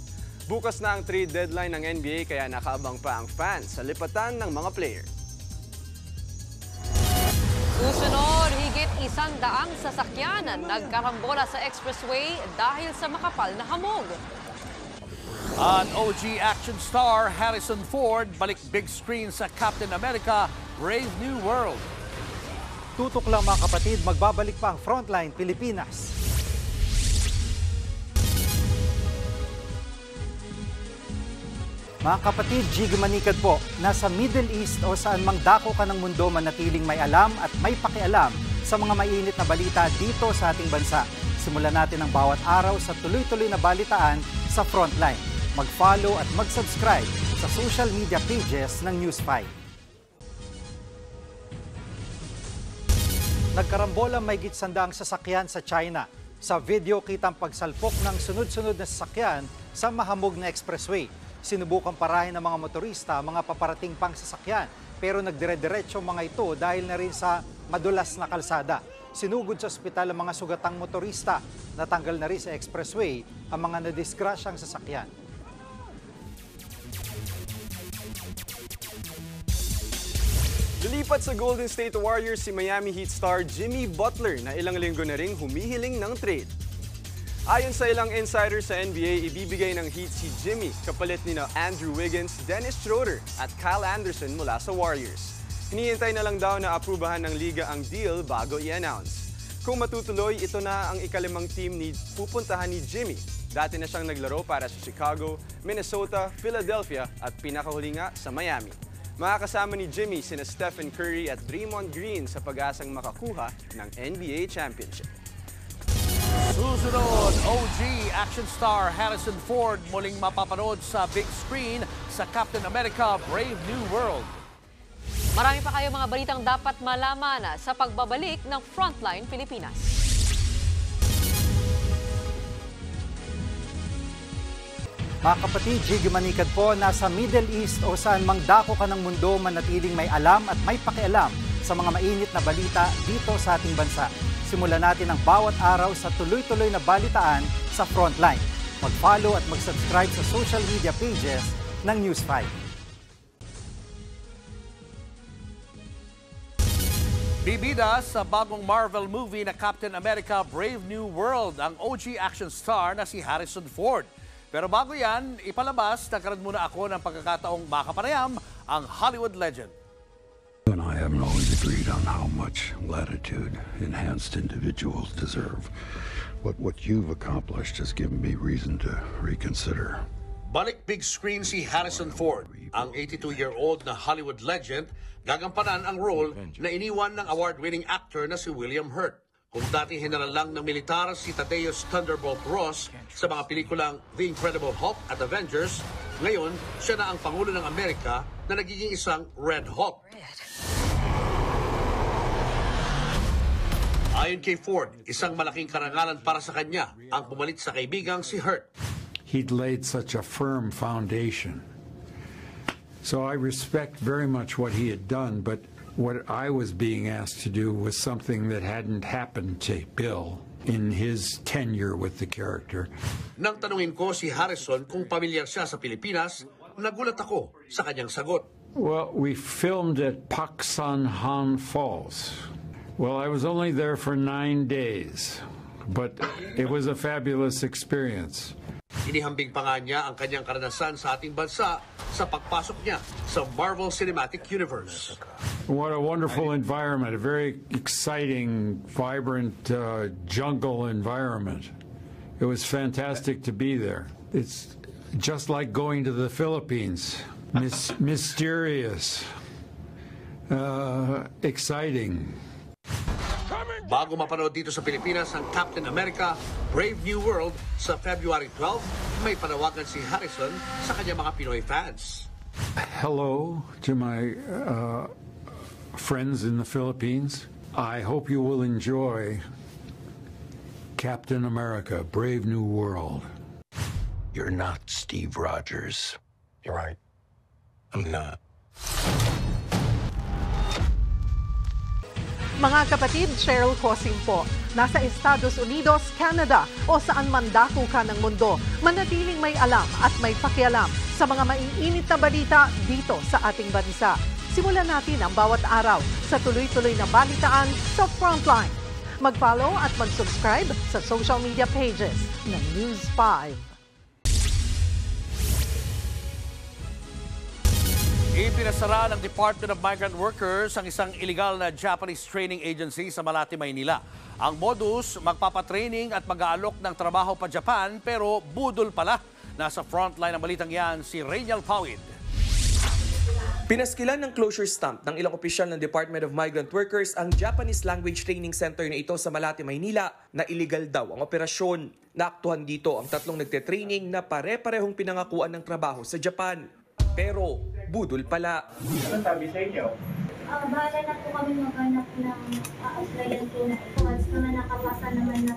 Bukas na ang trade deadline ng NBA kaya nakaabang pa ang fans sa lipatan ng mga player. Susunod, higit 100 sasakyan nagkarambola sa expressway dahil sa makapal na hamog. At OG action star Harrison Ford balik big screen sa Captain America Brave New World. Tutok lang mga kapatid, magbabalik pa ang Frontline Pilipinas. Mga kapatid, Jiggy Manikad po, nasa Middle East o saan mang dako ka ng mundo manatiling may alam at may pakialam sa mga mainit na balita dito sa ating bansa. Simulan natin ang bawat araw sa tuloy-tuloy na balitaan sa Frontline. Mag-follow at mag-subscribe sa social media pages ng News 5. Nagkarambola may higit 100 sasakyan sa China. Sa video kitang pagsalpok ng sunod-sunod na sasakyan sa mahamog na expressway. Sinubukang parahin ng mga motorista mga paparating pang sasakyan pero nagdire-diretso mga ito dahil na rin sa madulas na kalsada. Sinugod sa ospital ang mga sugatang motorista. Natanggal na rin sa expressway ang mga nadisgrasyang sasakyan. Lilipat sa Golden State Warriors si Miami Heat star Jimmy Butler na ilang linggo na ring humihiling ng trade. Ayon sa ilang insiders sa NBA, ibibigay ng Heat si Jimmy kapalit ni Andrew Wiggins, Dennis Schroeder at Kyle Anderson mula sa Warriors. Hinihintay na lang daw na aprubahan ng liga ang deal bago i-announce. Kung matutuloy, ito na ang ikalimang team ni pupuntahan ni Jimmy. Dati na siyang naglaro para sa Chicago, Minnesota, Philadelphia at pinakahuli nga sa Miami. Makakasama ni Jimmy sina Stephen Curry at Draymond Green sa pag-asang makakuha ng NBA Championship. Susunod, OG action star Harrison Ford muling mapapanood sa big screen sa Captain America Brave New World. Marami pa kayo mga balitang dapat malaman sa pagbabalik ng Frontline Pilipinas. Mga kapatid, Jiggy Manikad po, nasa Middle East o saan mang dako ka ng mundo manatiling may alam at may pakialam sa mga mainit na balita dito sa ating bansa. Simulan natin ang bawat araw sa tuloy-tuloy na balitaan sa Frontline. Mag-follow at mag-subscribe sa social media pages ng News 5. Bibida sa bagong Marvel movie na Captain America Brave New World ang OG action star na si Harrison Ford. Pero bago yan, ipalabas, nagkaroon muna ako ng pagkakataong makapanayam ang Hollywood legend. And I haven't always agreed on how much latitude enhanced individuals deserve. But what you've accomplished has given me reason to reconsider. Balik big screen si Harrison Ford, ang 82-year-old na Hollywood legend, gagampanan ang role na iniwan ng award-winning actor na si William Hurt. Kung dati general lang ng militar si Thaddeus Thunderbolt Ross sa mga pelikulang The Incredible Hulk at Avengers, ngayon siya na ang Pangulo ng Amerika na nagiging isang Red Hulk. Ayon kay Ford, isang malaking karangalan para sa kanya ang pumalit sa kaibigang si Hurt. He'd laid such a firm foundation. So I respect very much what he had done, but what I was being asked to do was something that hadn't happened to Bill in his tenure with the character. Nang tanungin ko si Harrison kung pamilyar siya sa Pilipinas, nagulat ako sa kanyang sagot. Well, we filmed at Pak San Han Falls. Well, I was only there for 9 days, but it was a fabulous experience. Inihambing pa nga niya ang kanyang karanasan sa ating bansa sa pagpasok niya sa Marvel Cinematic Universe. What a wonderful environment, a very exciting, vibrant jungle environment. It was fantastic to be there. It's just like going to the Philippines. Mysterious, exciting. Bago mapanood dito sa Pilipinas ang Captain America Brave New World sa February 12, may panawagan si Harrison sa kanyang mga Pinoy fans. Hello to my friends in the Philippines. I hope you will enjoy Captain America Brave New World. You're not Steve Rogers. You're right. I'm not. Mga kapatid, Cheryl Cosing po. Nasa Estados Unidos, Canada o saan man dako ka ng mundo, manatiling may alam at may pakialam sa mga maiinit na balita dito sa ating bansa. Simulan natin ang bawat araw sa tuloy-tuloy na balitaan sa Frontline. Mag-follow at mag-subscribe sa social media pages ng News 5. Ipinasara ng Department of Migrant Workers ang isang illegal na Japanese training agency sa Malate, Maynila. Ang modus, magpapatraining at mag-aalok ng trabaho pa Japan pero budol pala. Nasa frontline ng balitang yan si Rainiel Pawid. Pinaskilan ng closure stamp ng ilang opisyal ng Department of Migrant Workers ang Japanese Language Training Center na ito sa Malate, Maynila na illegal daw ang operasyon. Naaktuhan dito ang tatlong nagte-training na pare-parehong pinangakuan ng trabaho sa Japan. Pero budol pala. Ano sabi sa inyo? Bahala na po kami maghanap ng applyan po na ito. Once na nakapasa naman na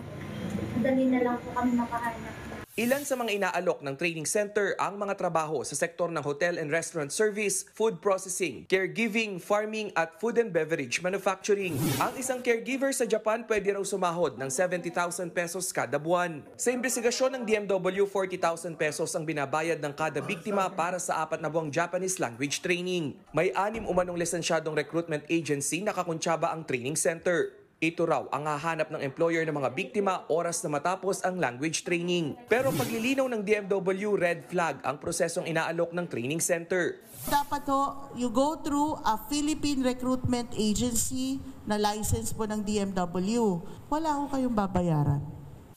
madali na lang po kami makahanap. Ilan sa mga inaalok ng training center ang mga trabaho sa sektor ng hotel and restaurant service, food processing, caregiving, farming at food and beverage manufacturing. Ang isang caregiver sa Japan pwede raw sumahod ng 70,000 pesos kada buwan. Sa investigasyon ng DMW, 40,000 pesos ang binabayad ng kada biktima para sa 4 na buwang Japanese language training. May 6 umanong lisensyadong recruitment agency na kakuntsaba ang training center. Ito raw ang hahanap ng employer ng mga biktima oras na matapos ang language training. Pero paglilinaw ng DMW, red flag ang prosesong inaalok ng training center. Dapat ho, you go through a Philippine recruitment agency na license po ng DMW. Wala ho kayong babayaran.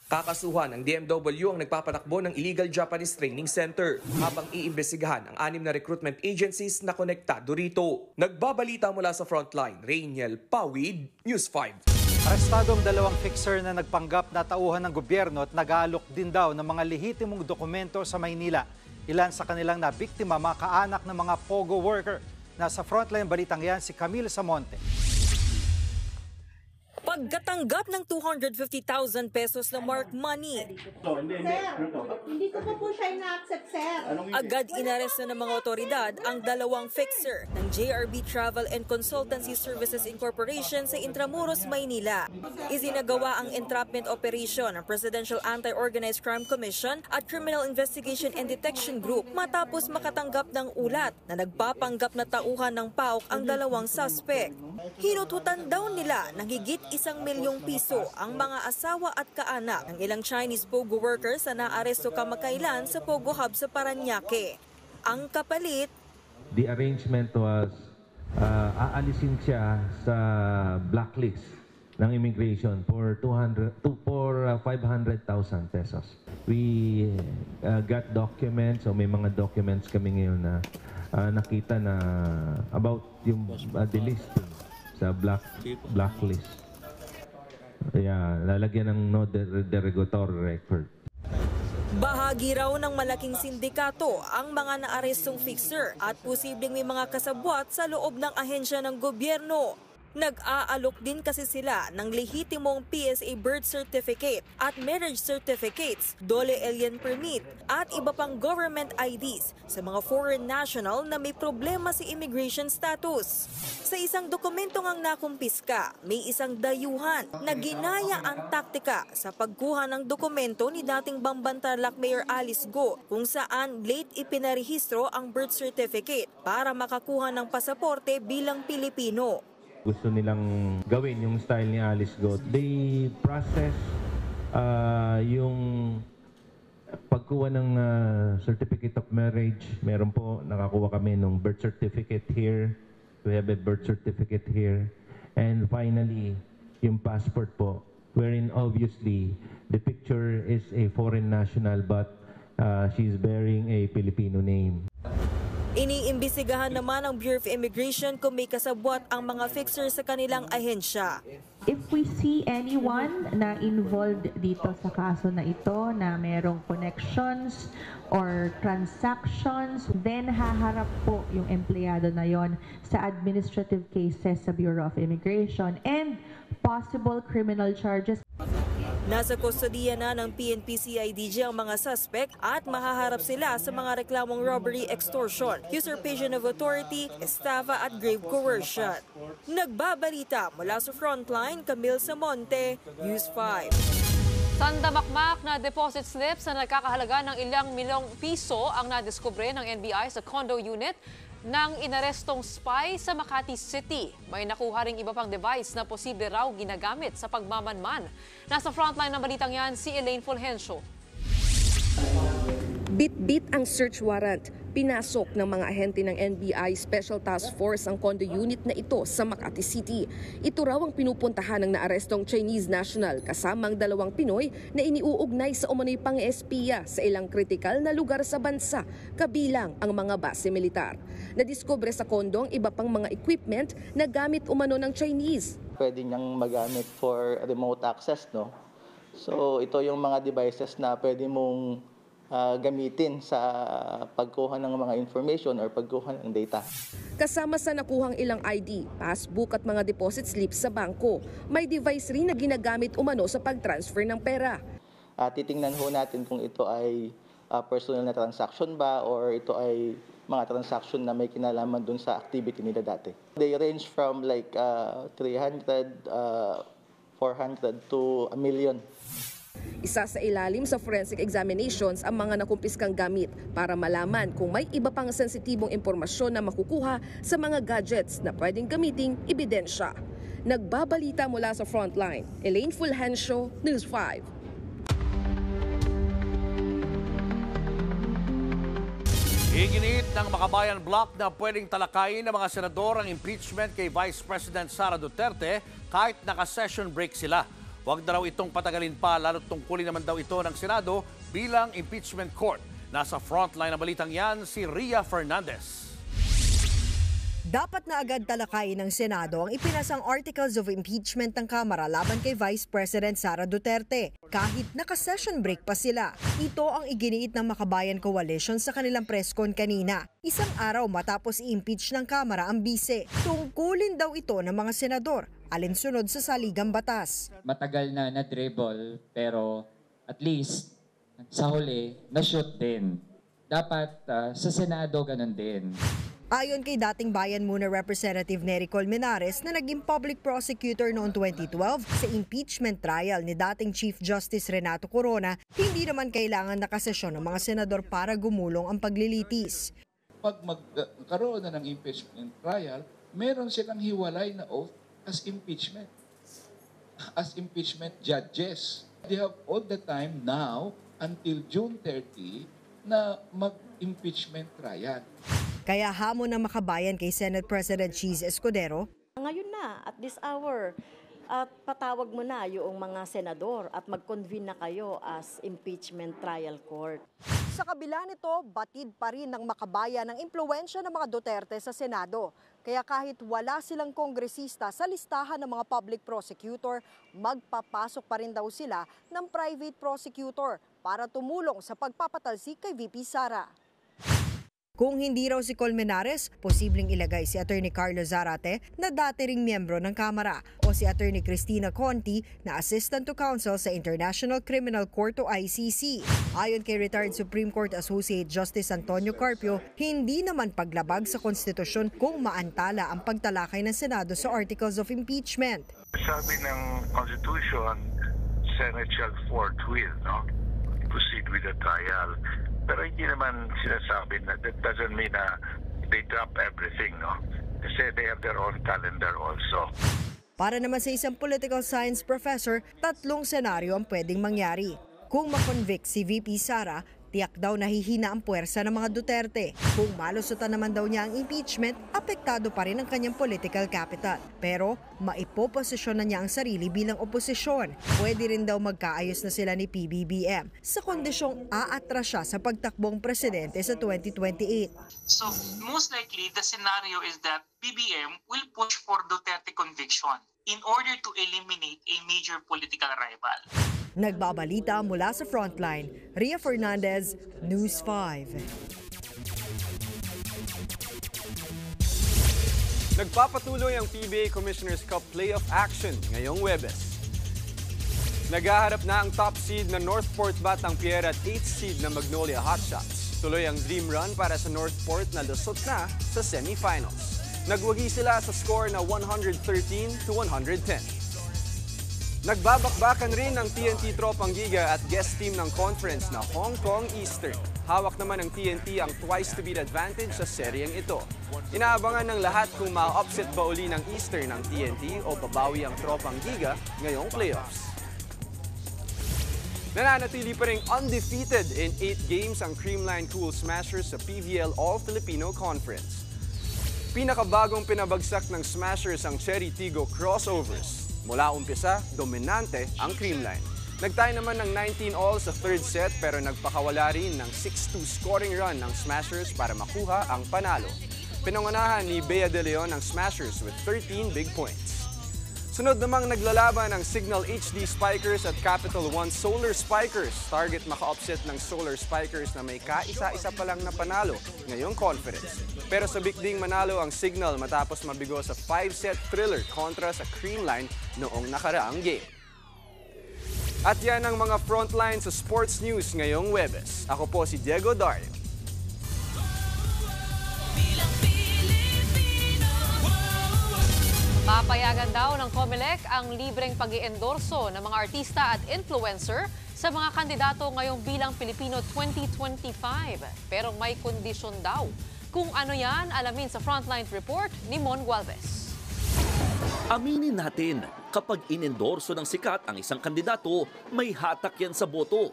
Kakasuhan ng DMW ang nagpapatakbo ng illegal Japanese training center habang iimbestigahan ang 6 na recruitment agencies na konektado rito. Nagbabalita mula sa Frontline, Rainiel Pawid, News 5. Arestado ang 2 fixer na nagpanggap na tauhan ng gobyerno at nag-aalok din daw ng mga lehitimong dokumento sa Maynila. Ilan sa kanilang nabiktima mga kaanak ng mga POGO worker. Nasa Frontline balitang yan si Camille Samonte. pagkatanggap ng 250,000 pesos na mark money. Hindi ko po siya ina-accept, sir. Agad inaresto ng mga otoridad ang dalawang fixer ng JRB Travel and Consultancy Services Incorporation sa Intramuros, Maynila. Isinagawa ang entrapment operation ng Presidential Anti-Organized Crime Commission at Criminal Investigation and Detection Group matapos makatanggap ng ulat na nagpapanggap na tauhan ng PAOK ang dalawang suspect. Hinututan daw nila ng higit 1 milyong piso ang mga asawa at kaanak ng ilang Chinese Pogo workers na naaresto kamakailan sa Pogo Hub sa Parañaque. Ang kapalit, the arrangement was aalisin siya sa blacklist ng immigration for 500,000 pesos. We got documents, o may mga documents kami ngayon na nakita na about yung delisting sa blacklist. Lalagyan ng no derogatory record. Bahagi raw ng malaking sindikato ang mga naarestong fixer at posibleng may mga kasabwat sa loob ng ahensya ng gobyerno. Nag-aalok din kasi sila ng lehitimong PSA birth certificate at marriage certificates, dole alien permit at iba pang government IDs sa mga foreign national na may problema sa immigration status. Sa isang dokumento ngang nakumpiska, may isang dayuhan na ginaya ang taktika sa pagkuha ng dokumento ni dating Bambantarlac Mayor Alice Go kung saan late ipinarehistro ang birth certificate para makakuha ng pasaporte bilang Pilipino. Gusto nilang gawin yung style ni Alice Go. They process yung pagkuha ng certificate of marriage. Meron po, nakakuha kami ng birth certificate here. We have a birth certificate here. And finally, yung passport po, wherein obviously the picture is a foreign national but she's bearing a Filipino name. Iniimbestigahan naman ng Bureau of Immigration kung may kasabwat ang mga fixer sa kanilang ahensya. If we see anyone na involved dito sa kaso na ito na merong connections or transactions, then haharap po yung empleyado na yon sa administrative cases sa Bureau of Immigration and possible criminal charges. Nasa kustodiya na ng PNP-CIDG ang mga suspect at mahaharap sila sa mga reklamong robbery, extortion, usurpation of authority, estafa at grave coercion. Nagbabalita mula sa Frontline, Camille Samonte, News 5. Sandamakmak na deposit slips na nagkakahalaga ng ilang milyong piso ang nadiskubre ng NBI sa condo unit ng inarestong spy sa Makati City. May nakuha ring iba pang device na posible raw ginagamit sa pagmamanman. Nasa frontline ng balitang yan si Elaine Fulgencio. Bit-bit ang search warrant. Pinasok ng mga ahente ng NBI Special Task Force ang condo unit na ito sa Makati City. Ito raw ang pinupuntahan ng naarestong Chinese national kasama ang 2 Pinoy na iniuugnay sa umano'y pang-espiya sa ilang kritikal na lugar sa bansa, kabilang ang mga base militar. Nadiskubre sa kondo ang iba pang mga equipment na gamit umano ng Chinese. Pwede niyang magamit for remote access, no? So ito yung mga devices na pwede mong gamitin sa pagkuha ng mga information or pagkuha ng data. Kasama sa nakuhang ilang ID, passbook at mga deposit slips sa bangko, may device rin na ginagamit umano sa pag-transfer ng pera. Titingnan ho natin kung ito ay personal na transaction ba or ito ay mga transaction na may kinalaman dun sa activity nila dati. They range from like 300, 400 to 1 million. Isa sa ilalim sa forensic examinations ang mga nakumpiskang gamit para malaman kung may iba pang sensitibong impormasyon na makukuha sa mga gadgets na pwedeng gamiting ebidensya. Nagbabalita mula sa Frontline, Elaine Fulgencio, News 5. Iginiit ng Makabayan Bloc na pwedeng talakayin ng mga senador ang impeachment kay Vice President Sara Duterte kahit naka-session break sila. Huwag na raw itong patagalin pa, lalo't tungkulin naman daw ito ng Senado bilang impeachment court. Nasa frontline ng balitang yan si Ria Fernandez. Dapat na agad talakayin ng Senado ang ipinasang articles of impeachment ng Kamara laban kay Vice President Sara Duterte. Kahit naka-session break pa sila. Ito ang iginiit ng Makabayan Coalition sa kanilang press con kanina. Isang araw matapos i-impeach ng Kamara ang bise. Tungkulin daw ito ng mga senador, alinsunod sa saligang batas. Matagal na na-dribble pero at least sa huli na-shoot din. Dapat sa Senado ganun din. Ayon kay dating Bayan Muna Representative Nery Colmenares na naging public prosecutor noong 2012 sa impeachment trial ni dating Chief Justice Renato Corona, hindi naman kailangan nakasesyon ng mga senador para gumulong ang paglilitis. Pag magkaroon na ng impeachment trial, meron silang hiwalay na oath as impeachment judges. They have all the time now until June 30 na mag-impeachment trial. Kaya hamon ng Makabayan kay Senate President Cheese Escudero. Ngayon na, at this hour, at patawag mo na yung mga senador at mag-convene na kayo as impeachment trial court. Sa kabila nito, batid pa rin ng Makabayan ang impluwensya ng mga Duterte sa Senado. Kaya kahit wala silang kongresista sa listahan ng mga public prosecutor, magpapasok pa rin daw sila ng private prosecutor para tumulong sa pagpapatalsik kay VP Sara. Kung hindi raw si Colmenares, posibleng ilagay si Attorney Carlo Zarate na dati ring miyembro ng Kamara o si Attorney Cristina Conti na Assistant to Counsel sa International Criminal Court o ICC. Ayon kay retired Supreme Court Associate Justice Antonio Carpio, hindi naman paglabag sa konstitusyon kung maantala ang pagtalakay ng Senado sa Articles of Impeachment. Sabi ng Constitution, Senate shall forthwith proceed with the trial. Pero hindi naman sinasabi na that doesn't mean na they drop everything, no? Kasi they have their own calendar also. Para naman sa isang political science professor, 3 senaryo ang pwedeng mangyari. Kung makonvict si VP Sara, tiyak daw nahihina ang puwersa ng mga Duterte. Kung malusutan naman daw niya ang impeachment, apektado pa rin ang kanyang political capital. Pero maipoposisyon na niya ang sarili bilang oposisyon. Pwede rin daw magkaayos na sila ni PBBM sa kondisyong aatras siya sa pagtakbong presidente sa 2028. So most likely the scenario is that BBM will push for Duterte conviction in order to eliminate a major political rival. Nagbabalita mula sa Frontline, Ria Fernandez, News 5. Nagpapatuloy ang PBA Commissioner's Cup playoff action ngayong Huwebes. Naghaharap na ang top seed na Northport Batang Pier at 8th seed na Magnolia Hotshots. Tuloy ang dream run para sa Northport na lusot na sa semifinals. Nagwagi sila sa score na 113-110. Nagbabakbakan rin ng TNT Tropang Giga at guest team ng conference na Hong Kong Eastern. Hawak naman ng TNT ang twice-to-beat advantage sa seryeng ito. Inaabangan ng lahat kung ma-upset ba uli ng Eastern ng TNT o babawi ang Tropang Giga ngayong playoffs. Nananatili pa ring undefeated in 8 games ang Creamline Cool Smashers sa PVL All-Filipino Conference. Pinakabagong pinabagsak ng Smashers ang Cherry Tigo Crossovers. Mula umpisa, dominante ang Creamline. Nagtay naman ng 19-all sa third set pero nagpakawala rin ng 6-2 scoring run ng Smashers para makuha ang panalo. Pinangunahan ni Bea De Leon ang Smashers with 13 big points. Sunod namang naglalaban ang Signal HD Spikers at Capital One Solar Spikers. Target maka-offset ng Solar Spikers na may kaisa-isa pa lang na panalo ngayong conference. Pero sa bigding manalo ang Signal matapos mabigo sa 5-set thriller kontra sa Creamline noong nakaraang game. At yan ang mga frontline sa sports news ngayong Huwebes. Ako po si Diego Dario. Papayagan daw ng COMELEC ang libreng pag-iendorso ng mga artista at influencer sa mga kandidato ngayong Bilang Pilipino 2025. Pero may kondisyon daw. Kung ano yan, alamin sa Frontline Report ni Mon Gualvez. Aminin natin, kapag inendorso ng sikat ang isang kandidato, may hatak yan sa boto.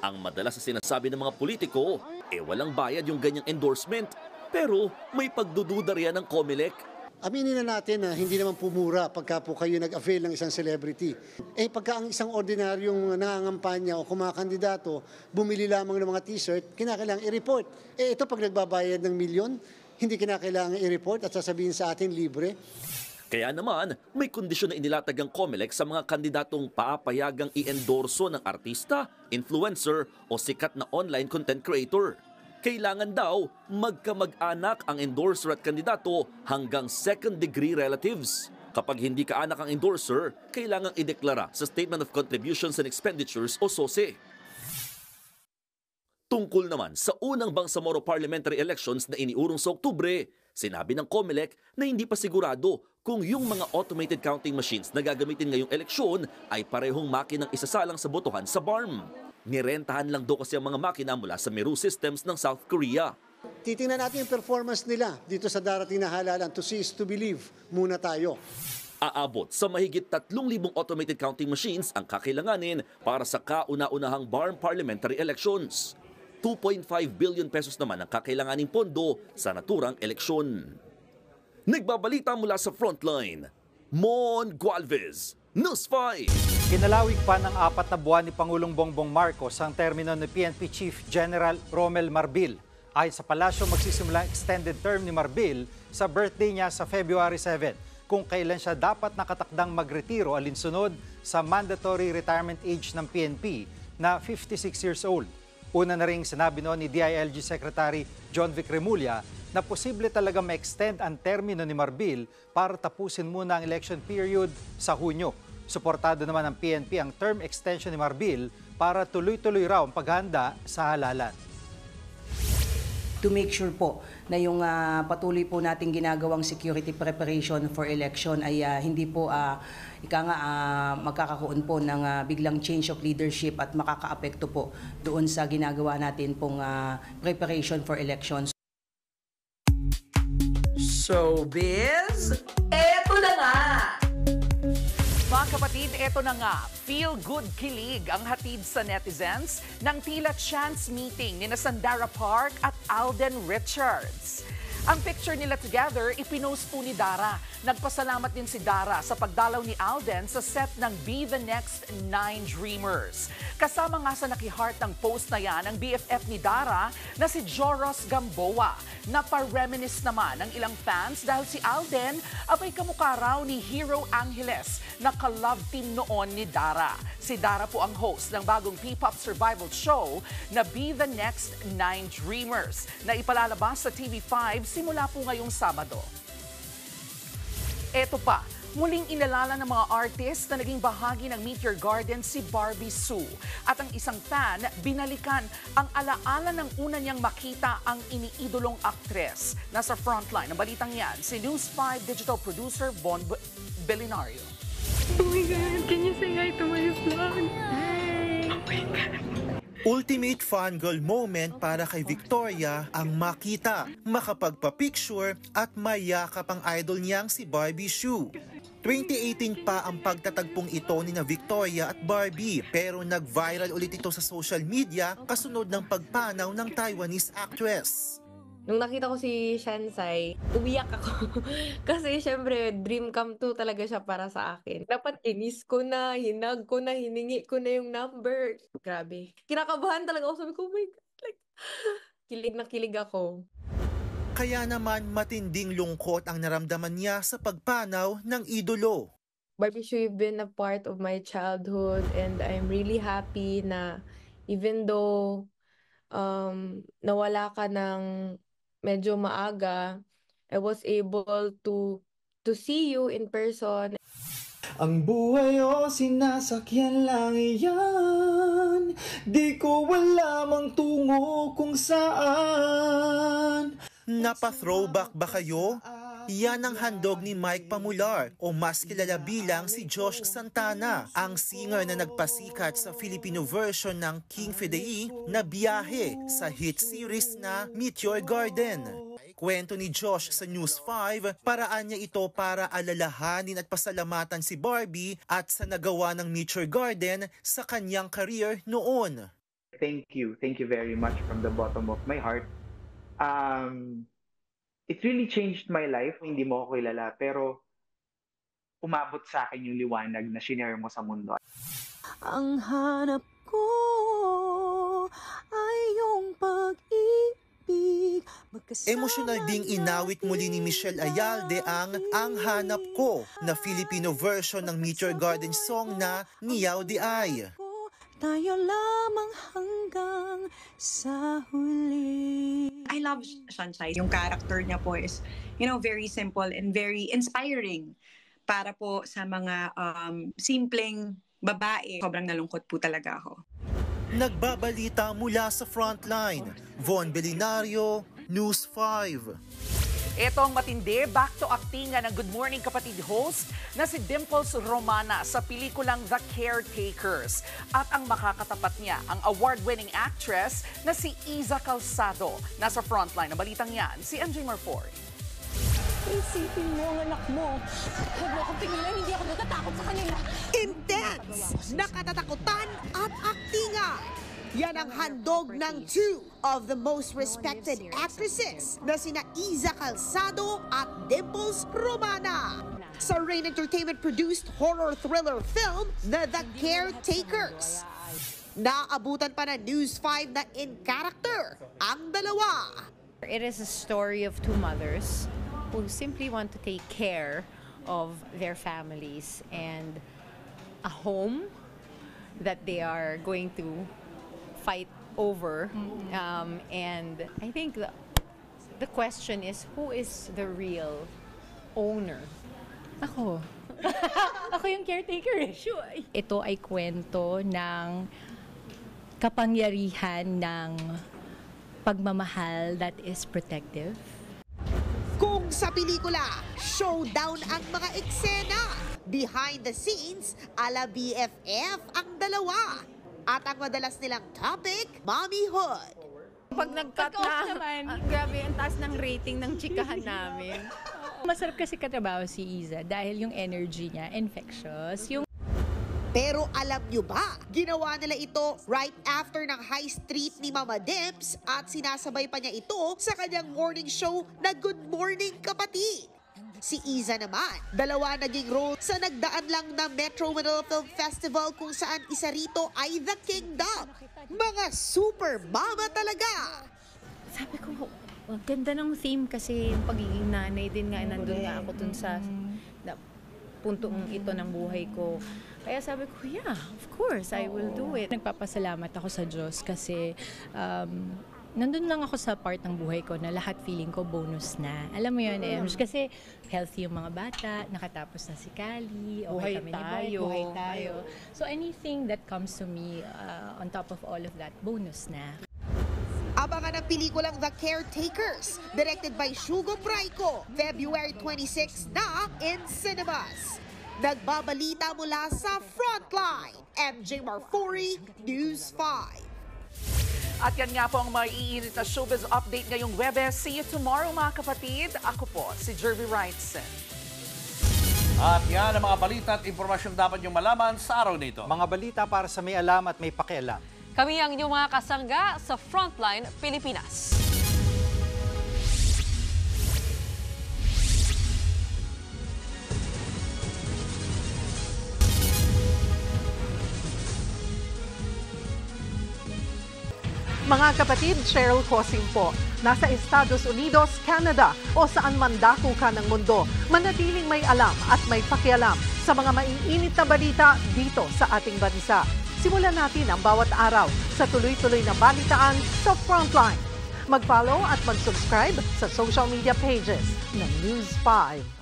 Ang madalas na sinasabi ng mga politiko, walang bayad yung ganyang endorsement. Pero may pagdududa riyan ng COMELEC. Aminin na natin na hindi naman pumura pagka po kayo nag-avail ng isang celebrity. Pagka ang isang ordinaryong nangangampanya o kumakandidato, bumili lamang ng mga t-shirt, kinakailangang i-report. Ito pag nagbabayad ng milyon, hindi kinakailangan i-report at sasabihin sa atin libre. Kaya naman, may kondisyon na inilatag ang COMELEC sa mga kandidatong papayagang i-endorso ng artista, influencer o sikat na online content creator. Kailangan daw magkamag-anak ang endorser at kandidato hanggang second-degree relatives. Kapag hindi kaanak ang endorser, kailangang ideklara sa Statement of Contributions and Expenditures o SOSE. Tungkol naman sa unang Bangsamoro parliamentary elections na iniurong sa Oktubre, sinabi ng COMELEC na hindi pa sigurado kung yung mga automated counting machines na gagamitin ngayong eleksyon ay parehong makinang isasalang sa botohan sa BARM. Nirentahan lang daw kasi ang mga makina mula sa Meru Systems ng South Korea. Titingnan natin yung performance nila dito sa darating na halalan. To see is to believe muna tayo. Aabot sa mahigit 3,000 automated counting machines ang kakailanganin para sa kauna-unahang BARM parliamentary elections. 2.5 billion pesos naman ang kakailanganing pondo sa naturang eleksyon. Nagbabalita mula sa Frontline, Mon Gualvez, News 5. Kinalawig pa ng 4 na buwan ni Pangulong Bongbong Marcos ang termino ni PNP Chief General Romel Marbil. Ayon sa palasyo, magsisimula ang extended term ni Marbil sa birthday niya sa February 7, kung kailan siya dapat nakatakdang magretiro alinsunod sa mandatory retirement age ng PNP na 56 years old. Una na ring sinabi noon ni DILG Secretary John Vic Remulla na posible talaga ma-extend ang termino ni Marbil para tapusin muna ang election period sa Hunyo. Suportado naman ng PNP ang term extension ni Marbil para tuloy-tuloy raw ang paghahanda sa halalan. To make sure po na yung patuloy po nating ginagawang security preparation for election ay hindi po magkakaroon po ng biglang change of leadership at makakaapekto po doon sa ginagawa natin pong preparation for elections. Showbiz, eto na nga! Mga kapatid, eto na nga, feel-good kilig ang hatid sa netizens ng tila chance meeting ni Sandara Park at Alden Richards. Ang picture nila together, ipinost po ni Dara. Nagpasalamat din si Dara sa pagdalaw ni Alden sa set ng Be the Next 9 Dreamers. Kasama nga sa naki-heart ng post na yan ang BFF ni Dara na si Joros Gamboa. Napareminisce naman ang ilang fans dahil si Alden abay kamukha raw ni Hero Angeles na ka-love team noon ni Dara. Si Dara po ang host ng bagong P-pop survival show na Be the Next 9 Dreamers na ipalalabas sa TV5 simula po ngayong Sabado. Eto pa, muling inalala ng mga artist na naging bahagi ng Meteor Garden si Barbie Sue. At ang isang fan, binalikan ang alaala ng una niyang makita ang iniidolong aktres. Nasa frontline ng balitang yan, si News 5 digital producer Von Belinario. Oh my God, can you say hi to my vlog? Hi! Oh my God. Ultimate fangirl moment para kay Victoria ang makita, makapagpa-picture at mayakap ang idol niyang si Barbie Sue. 2018 pa ang pagtatagpong ito ni na Victoria at Barbie pero nag-viral ulit ito sa social media kasunod ng pagpanaw ng Taiwanese actress. Nung nakita ko si Shansai, umiyak ako. Kasi syempre, dream come true talaga siya para sa akin. Dapat inis ko na, hinag ko na, hiningi ko na yung number. Grabe. Kinakabahan talaga ako. Sabi ko, oh my God. Like, kilig na kilig ako. Kaya naman matinding lungkot ang naramdaman niya sa pagpanaw ng idolo. Barbie Sue, you've been a part of my childhood and I'm really happy na even though nawala ka ng medyo maaga, I was able to see you in person. Ang buhay o sinasakyan lang iyan, di ko alam ang tungo kung saan. Napa-throwback ba kayo? Yan ang handog ni Mike Pamular o mas kilala bilang si Josh Santana, ang singer na nagpasikat sa Filipino version ng King Fidei na Biyahe sa hit series na Meteor Garden. Kwento ni Josh sa News 5, paraan niya ito para alalahanin at pasalamatan si Barbie at sa nagawa ng Meteor Garden sa kanyang career noon. Thank you very much from the bottom of my heart. It really changed my life. Hindi mo ako kilala, pero umabot sa akin yung liwanag na shinare mo sa mundo. Ang hanap ko ay yung pag-ibig. Emosyonal ding inawit muli ni Michelle Ayalde ang Hanap Ko na Filipino version ng Meteor Garden song na Niyaw Di Ay. Tayo lamang hanggang sa huli. I love Shansai. Yung character niya po is, very simple and very inspiring para po sa mga simpleng babae. Sobrang nalungkot po talaga ako. Nagbabalita mula sa Frontline, Von Belinario, News 5. Ito ang matindi, back to actingan ng Good Morning Kapatid host na si Dimples Romana sa pelikulang The Caretakers. At ang makakatapat niya, ang award-winning actress na si Iza Calzado. Nasa Frontline na balitang yan, si MJ Marfori. Isipin mo ang anak mo. Huwag mo akong pingilan, hindi ako natatakot sa kanila. Intense, nakatatakutan at aktingan. Yan ang handog ng two of the most respected actresses na sina Iza Calzado at Dimples Romana. Sa Rain Entertainment-produced horror thriller film na The Caretakers. Naabutan pa ng News 5 na in character ang dalawa. It is a story of two mothers who simply want to take care of their families and a home that they are going to fight over. And I think the question is, who is the real owner? Ako. Ako yung caretaker eh. Sure. Ito ay kwento ng kapangyarihan ng pagmamahal that is protective. Kung sa pelikula, showdown ang mga eksena. Behind the scenes, ala BFF ang dalawa. At ang madalas nilang topic, mommyhood. Pag nag-cut na, grabe ang taas ng rating ng chikahan namin. Masarap kasi katrabaho si Iza dahil yung energy niya infectious. Pero alam nyo ba, ginawa nila ito right after ng High Street ni Mama Dimps at sinasabay pa niya ito sa kanyang morning show na Good Morning Kapatid. Si Iza naman, dalawa naging role sa nagdaan lang na Metro Manila Film Festival kung saan isa rito ay The Kingdom. Mga super mama talaga! Sabi ko, ang ganda ng theme kasi yung pagiging nanay din nga, nandun nga ako dun sa puntong ito ng buhay ko. Kaya sabi ko, yeah, of course, I will do it. Nagpapasalamat ako sa Diyos kasi nandun lang ako sa part ng buhay ko na lahat feeling ko bonus na. Alam mo yun, kasi healthy yung mga bata, nakatapos na si Kali, okay kami ni Bert, buhay tayo. So anything that comes to me on top of all of that, bonus na. Abangan ang pelikulang The Caretakers, directed by Shugo Praico, February 26 na in cinemas. Nagbabalita mula sa Frontline, MJ Marfori, News 5. At yan nga po ang maiinit na showbiz update ngayong Webes. See you tomorrow mga kapatid. Ako po, si Jervy Wrightson. At yan ang mga balita at impormasyong dapat niyong malaman sa araw na ito. Mga balita para sa may alam at may pakialam. Kami ang inyong mga kasangga sa Frontline Pilipinas. Mga kapatid, Cheryl Cosing po. Nasa Estados Unidos, Canada o saan man dako ka ng mundo, manatiling may alam at may pakialam sa mga maiinit na balita dito sa ating bansa. Simulan natin ang bawat araw sa tuloy-tuloy na balitaan sa Frontline. Mag-follow at mag-subscribe sa social media pages ng News 5.